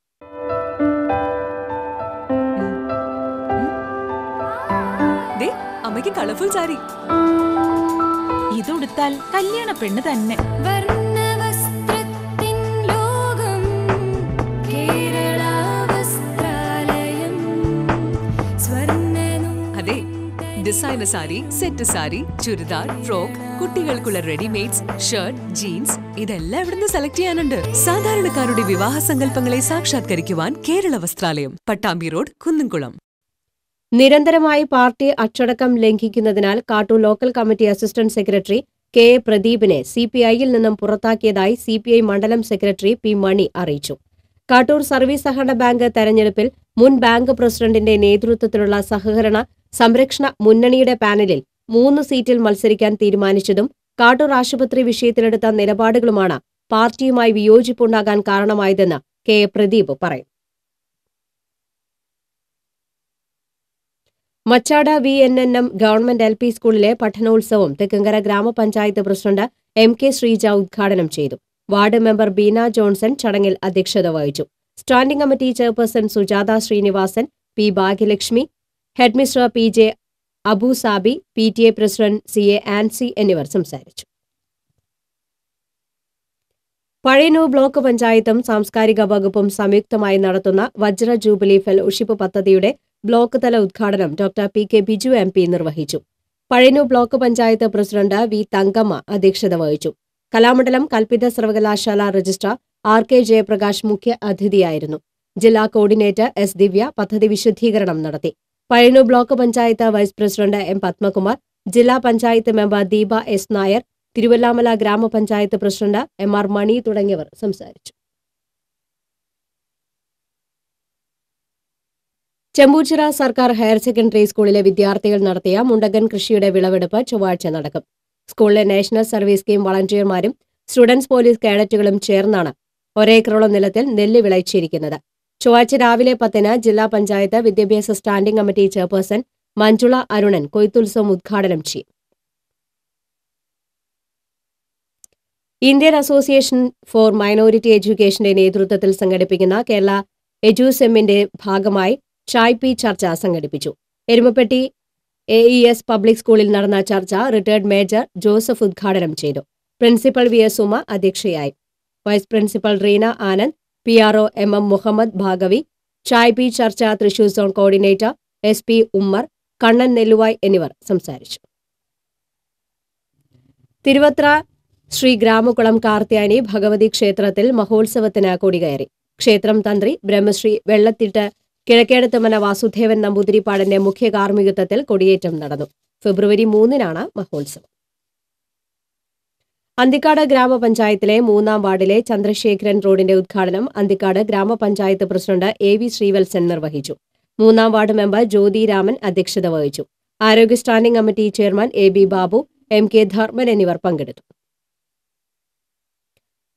അമ്മയ്ക്ക് കളർഫുൾ സാരി ഇതുടുത്താൽ കല്യാണ പെണ്ണ് തന്നെ. അതെ, designer sari, set sari, churidar, frock, കുട്ടികൾക്കുള്ള റെഡിമെയ്ഡ്സ്, ഷർട്ട്, ജീൻസ് ഇതെല്ലാം ഇവിടുന്ന് സെലക്ട് ചെയ്യാനുണ്ട്. സാധാരണക്കാരുടെ വിവാഹ സങ്കല്പങ്ങളെ സാക്ഷാത്കരിക്കുവാൻ കേരള വസ്ത്രാലയം, പട്ടാമ്പി റോഡ്, കുന്നംകുളം. നിരന്തരമായി പാർട്ടി അച്ചടക്കം ലംഘിക്കുന്നതിനാൽ Kattoor local committee assistant secretary K. പ്രദീപിനെ CPI-യിൽ നിന്നും പുറത്താക്കിയതായി CPI മണ്ഡലം സെക്രട്ടറി P. മണി അറിയിച്ചു. കാട്ടൂർ സർവീസ് സഹകരണ ബാങ്ക് തെരഞ്ഞെടുപ്പിൽ മുൻ ബാങ്ക് പ്രസിഡന്റിന്റെ നേതൃത്വത്തിലുള്ള സഹകരണ സംരക്ഷണ മുന്നണിയുടെ പാനലിൽ 3 സീറ്റിൽ മത്സരിക്കാൻ തീരുമാനിച്ചതും കാട്ടൂർ ആശുപത്രി വിഷയത്തിലെടുത്ത നിലപാടുകളുമാണ് പാർട്ടിയുമായി വിയോജിപ്പുണ്ടാകാൻ കാരണമായതെന്ന് K. പ്രദീപ് പറയും. മച്ചാട VNNM ഗവൺമെന്റ് LP സ്കൂളിലെ പഠനോത്സവം തെക്കങ്കര ഗ്രാമപഞ്ചായത്ത് പ്രസിഡന്റ് M.K. ശ്രീജ ഉദ്ഘാടനം ചെയ്തു. വാർഡ് മെമ്പർ ബീന ജോൺസൺ ചടങ്ങിൽ അധ്യക്ഷത വഹിച്ചു. Standing committee chairperson Sujatha Srinivasan, P. Bhagyalakshmi, headmaster P.J. Abusabi, PTA president CA Ancy എന്നിവർ സംസാരിച്ചു. പഴയന്നൂർ ബ്ലോക്ക് പഞ്ചായത്തും സാംസ്കാരിക വകുപ്പും സംയുക്തമായി നടത്തുന്ന വജ്ര ജൂബിലി ഫെലോഷിപ്പ് പദ്ധതിയുടെ ബ്ലോക്ക് തല ഉദ്ഘാടനം ഡോക്ടർ P.K. ബിജു MP നിർവഹിച്ചു. Pazhayannur block panchayat president V. Thankamma അധ്യക്ഷത വഹിച്ചു. കലാമണ്ഡലം കൽപ്പിത സർവകലാശാല രജിസ്ട്രാർ R.K. ജയപ്രകാശ് മുഖ്യ അതിഥിയായിരുന്നു. ജില്ലാ കോർഡിനേറ്റർ S. ദിവ്യ പദ്ധതി വിശദീകരണം നടത്തി. Pazhayannur block panchayat vice president M. Padmakumar, ജില്ലാ പഞ്ചായത്ത് മെമ്പർ ദീപ S. നായർ, തിരുവല്ലാമല ഗ്രാമപഞ്ചായത്ത് പ്രസിഡന്റ് M.R. മണി തുടങ്ങിയവർ സംസാരിച്ചു. ചെമ്പൂച്ചിറ സർക്കാർ ഹയർ സെക്കൻഡറി സ്കൂളിലെ വിദ്യാർത്ഥികൾ നടത്തിയ മുണ്ടകൻ കൃഷിയുടെ വിളവെടുപ്പ് ചൊവ്വാഴ്ച നടക്കും. സ്കൂളിലെ നാഷണൽ സർവീസ് സ്കീം വളണ്ടിയർമാരും സ്റ്റുഡൻസ് പോലീസ് കേഡറ്റുകളും ചേർന്നാണ് ഒരേക്കറോളം നിലത്തിൽ നെല്ല് വിളയിച്ചിരിക്കുന്നത്. ചൊവ്വാഴ്ച രാവിലെ 10-ന് ജില്ലാ പഞ്ചായത്ത് വിദ്യാഭ്യാസ standing committee chairperson Manjula Arunan കൊയ്ത്തുത്സവം ഉദ്ഘാടനം ചെയ്യും. ഇന്ത്യൻ അസോസിയേഷൻ ഫോർ മൈനോറിറ്റി എഡ്യൂക്കേഷന്റെ നേതൃത്വത്തിൽ സംഘടിപ്പിക്കുന്ന കേരള എജുസെമ്മിന്റെ ഭാഗമായി ചായ് പി ചർച്ച സംഘടിപ്പിച്ചു. എരുമപ്പെട്ടി AES പബ്ലിക് സ്കൂളിൽ നടന്ന ചർച്ച റിട്ടയർഡ് മേജർ ജോസഫ് ഉദ്ഘാടനം ചെയ്തു. പ്രിൻസിപ്പൽ VS ഉമ അധ്യക്ഷയായി. Vice principal Reena Anand, PRO MM Muhammad Bhagavi, ചായ് പി ചർച്ച Thrissur zone coordinator SP Ummer, Kannan Nelluvai എന്നിവർ സംസാരിച്ചു. തിരുവത്ര ശ്രീ ഗ്രാമകുളം കാർത്യായനി ഭഗവതി ക്ഷേത്രത്തിൽ മഹോത്സവത്തിന് കൊടികയറി. ക്ഷേത്രം തന്ത്രി ബ്രഹ്മശ്രീ വെള്ളത്തിട്ട് കിഴക്കേടത്തുമന വാസുദേവൻ നമ്പൂതിരിപ്പാടിന്റെ മുഖ്യ കാർമ്മികത്വത്തിൽ കൊടിയേറ്റം നടന്നു. ഫെബ്രുവരി 3-നാണ് മഹോത്സവം. അന്തിക്കാട് ഗ്രാമപഞ്ചായത്തിലെ 3-ാം വാർഡിലെ ചന്ദ്രശേഖരൻ റോഡിന്റെ ഉദ്ഘാടനം അന്തിക്കാട് ഗ്രാമപഞ്ചായത്ത് പ്രസിഡന്റ് AV ശ്രീവത്സൻ നിർവഹിച്ചു. 3-ാം വാർഡ് മെമ്പർ ജ്യോതി രാമൻ അധ്യക്ഷത വഹിച്ചു. ആരോഗ്യ standing committee chairman AB Babu, MK Dharman എന്നിവർ പങ്കെടുത്തു.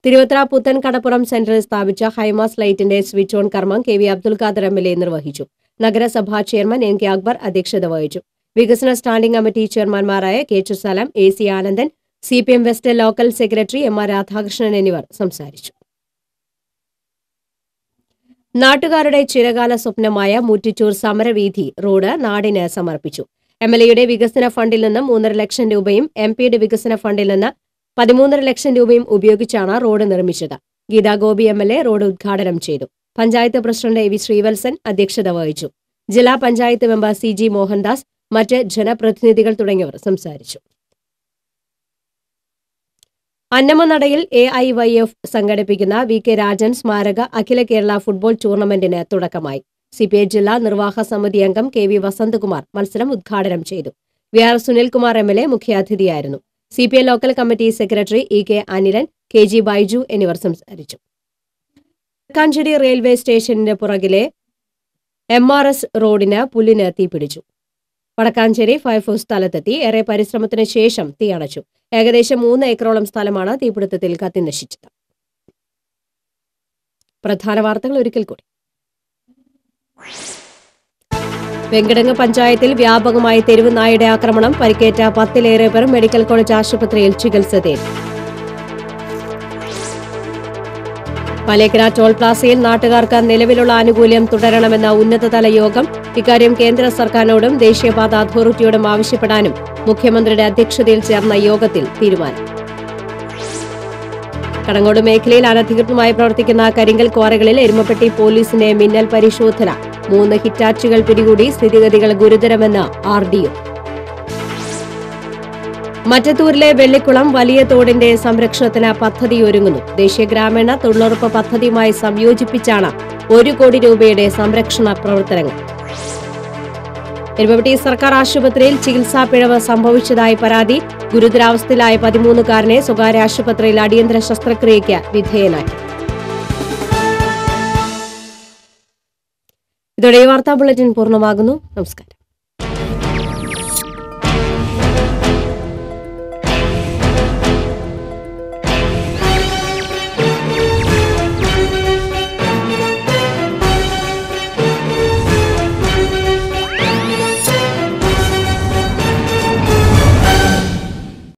തിരുവത്ര പുത്തൻ കടപ്പുറം സെന്ററിൽ സ്ഥാപിച്ച ഹൈമാസ് ലൈറ്റിന്റെ സ്വിച്ച് ഓൺ കർമ്മം KV അബ്ദുൽ ഖാദർ MLA നിർവഹിച്ചു. നഗരസഭാ ചെയർമാൻ NK അക്ബർ അധ്യക്ഷത വഹിച്ചു. വികസന സ്റ്റാൻഡിംഗ് കമ്മിറ്റി ചെയർമാൻമാരായ K. സലാം, AC Anandan, CPM west local secretary MR Radhakrishnan എന്നിവർ സംസാരിച്ചു. നാട്ടുകാരുടെ ചിരകാല സ്വപ്നമായ മുറ്റിച്ചൂർ സമരവീഥി റോഡ് നാടിന് സമർപ്പിച്ചു. MLAയുടെ വികസന ഫണ്ടിൽ നിന്ന് 3.5 ലക്ഷം രൂപയും MPയുടെ വികസന ഫണ്ടിൽ നിന്ന് 13.5 ലക്ഷം രൂപയും ഉപയോഗിച്ചാണ് റോഡ് നിർമ്മിച്ചത്. ഗീതാ ഗോപി MLA റോഡ് ഉദ്ഘാടനം ചെയ്തു. പഞ്ചായത്ത് പ്രസിഡന്റ് AV ശ്രീവത്സൻ അധ്യക്ഷത വഹിച്ചു. ജില്ലാ പഞ്ചായത്ത് മെമ്പർ CG മോഹൻദാസ്, മറ്റ് ജനപ്രതിനിധികൾ തുടങ്ങിയവർ സംസാരിച്ചു. അന്നമനടയിൽ AIYF സംഘടിപ്പിക്കുന്ന VK രാജൻ സ്മാരക അഖില കേരള ഫുട്ബോൾ ടൂർണമെന്റിന് തുടക്കമായി. CPI ജില്ലാ നിർവാഹക സമിതി അംഗം KV വസന്തകുമാർ മത്സരം ഉദ്ഘാടനം ചെയ്തു. VR Sunilkumar MLA മുഖ്യാതിഥിയായിരുന്നു. CPI local committee secretary EK Anilan, KG Baiju എന്നിവർ സംസാരിച്ചു. വടക്കാഞ്ചേരി റെയിൽവേ സ്റ്റേഷനിന് പുറകിലെ MRS റോഡിന് പുല്ലിന് തീപിടിച്ചു. വടക്കാഞ്ചേരി ഫയർഫോഴ്സ് സ്ഥലത്തെത്തി ഏറെ പരിശ്രമത്തിന് ശേഷം തീയണച്ചു. ഏകദേശം 3 ഏക്കറോളം സ്ഥലമാണ് തീപിടുത്തത്തിൽ കത്തിനശിച്ചത്. പ്രധാന വാർത്തകൾ ഒരിക്കൽ കൂടി. വെങ്കടങ്ങ് പഞ്ചായത്തിൽ വ്യാപകമായി തെരുവ് നായയുടെ ആക്രമണം. പരിക്കേറ്റ 10-ലേറെ പേർ മെഡിക്കൽ കോളേജ് ആശുപത്രിയിൽ ചികിത്സ തേടി. മലേക്കര ടോൾ പ്ലാസയിൽ നാട്ടുകാർക്ക് നിലവിലുള്ള ആനുകൂല്യം തുടരണമെന്ന ഉന്നതതല യോഗം. ഇക്കാര്യം കേന്ദ്ര സർക്കാരിനോടും ദേശീയപാത അതോറിറ്റിയോടും ആവശ്യപ്പെടാനും മുഖ്യമന്ത്രിയുടെ അധ്യക്ഷതയിൽ ചേർന്ന യോഗത്തിൽ തീരുമാനം. കടങ്ങോട് മേഖലയിൽ അനധികൃതമായി പ്രവർത്തിക്കുന്ന കരിങ്കൽ ക്വാറികളിൽ എരുമപ്പെട്ടി പോലീസിന്റെ മിന്നൽ പരിശോധന. 3 ഹിറ്റാച്ചുകൾ പിടികൂടി. സ്ഥിതിഗതികൾ ഗുരുതരമെന്ന് RDO. മറ്റത്തൂരിലെ വെള്ളിക്കുളം വലിയ തോടിന്റെ സംരക്ഷണത്തിന് പദ്ധതിയൊരുങ്ങുന്നു. ദേശീയ ഗ്രാമീണ തൊഴിലുറപ്പ് പദ്ധതിയുമായി സംയോജിപ്പിച്ചാണ് 1 കോടി രൂപയുടെ സംരക്ഷണ പ്രവർത്തനങ്ങൾ. എരുമപ്പെട്ടി സർക്കാർ ആശുപത്രിയിൽ ചികിത്സാ പിഴവ് സംഭവിച്ചതായി പരാതി. ഗുരുതരാവസ്ഥയിലായ 13-കാരനെ സ്വകാര്യ ആശുപത്രിയിൽ അടിയന്തര ശസ്ത്രക്രിയയ്ക്ക് വിധേയനാക്കി. ഇതോടെ വാർത്താ ബുള്ളറ്റിൻ പൂർണ്ണമാകുന്നു. നമസ്കാരം.